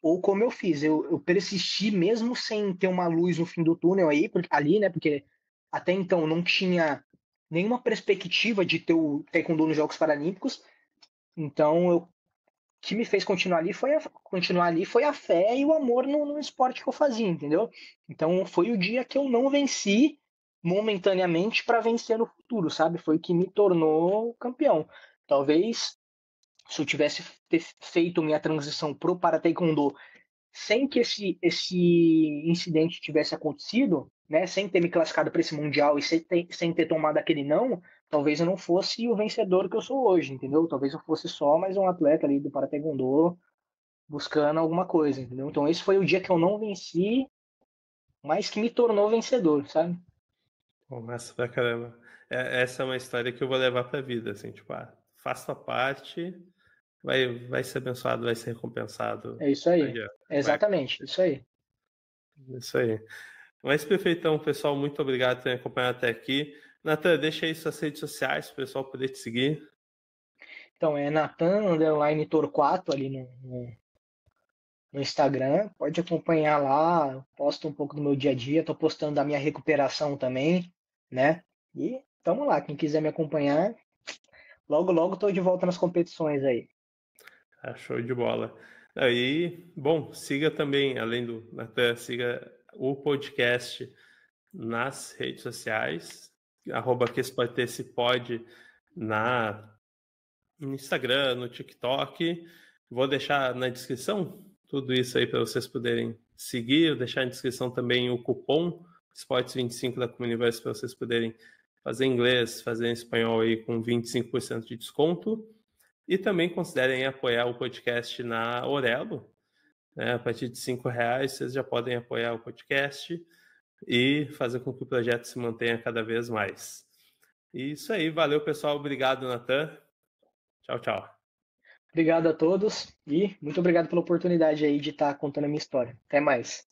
ou como eu fiz, eu persisti mesmo sem ter uma luz no fim do túnel aí, ali, né? Porque até então não tinha nenhuma perspectiva de ter o taekwondo nos Jogos Paralímpicos. Então, o que me fez continuar ali foi a fé e o amor no esporte que eu fazia, entendeu? Então, foi o dia que eu não venci momentaneamente para vencer no futuro, sabe? Foi o que me tornou campeão. Talvez se eu tivesse feito minha transição pro para taekwondo sem que esse incidente tivesse acontecido, né, sem ter me classificado para esse mundial e sem ter tomado aquele não, talvez eu não fosse o vencedor que eu sou hoje, entendeu? Talvez eu fosse só mais um atleta ali do para taekwondo buscando alguma coisa, entendeu? Então esse foi o dia que eu não venci mas que me tornou vencedor, sabe? Pô, massa pra caramba. Essa é uma história que eu vou levar pra vida, assim, tipo, faça a parte, vai ser abençoado, vai ser recompensado. É isso Não aí. adianta, É vai exatamente, acontecer. isso aí. Isso aí. Mas perfeitão, pessoal, muito obrigado por terem acompanhado até aqui. Natan, deixa aí suas redes sociais para o pessoal poder te seguir. Então, é Nathan_Torquato ali no Instagram. Pode acompanhar lá, posto um pouco do meu dia a dia. Estou postando da minha recuperação também, né? E tamo lá, quem quiser me acompanhar, logo, logo estou de volta nas competições aí. Show de bola. Aí, bom, siga também, além do Natan, siga o podcast nas redes sociais, @que esse pode ter esse pod no Instagram, no TikTok. Vou deixar na descrição tudo isso aí para vocês poderem seguir. Vou deixar na descrição também o cupom Sports25 da Comuniverse para vocês poderem fazer inglês, fazer espanhol aí com 25% de desconto. E também considerem apoiar o podcast na Orelo, né? A partir de R$ 5 vocês já podem apoiar o podcast e fazer com que o projeto se mantenha cada vez mais. E isso aí, valeu pessoal, obrigado Natan. Tchau, tchau. Obrigado a todos e muito obrigado pela oportunidade aí de estar contando a minha história. Até mais.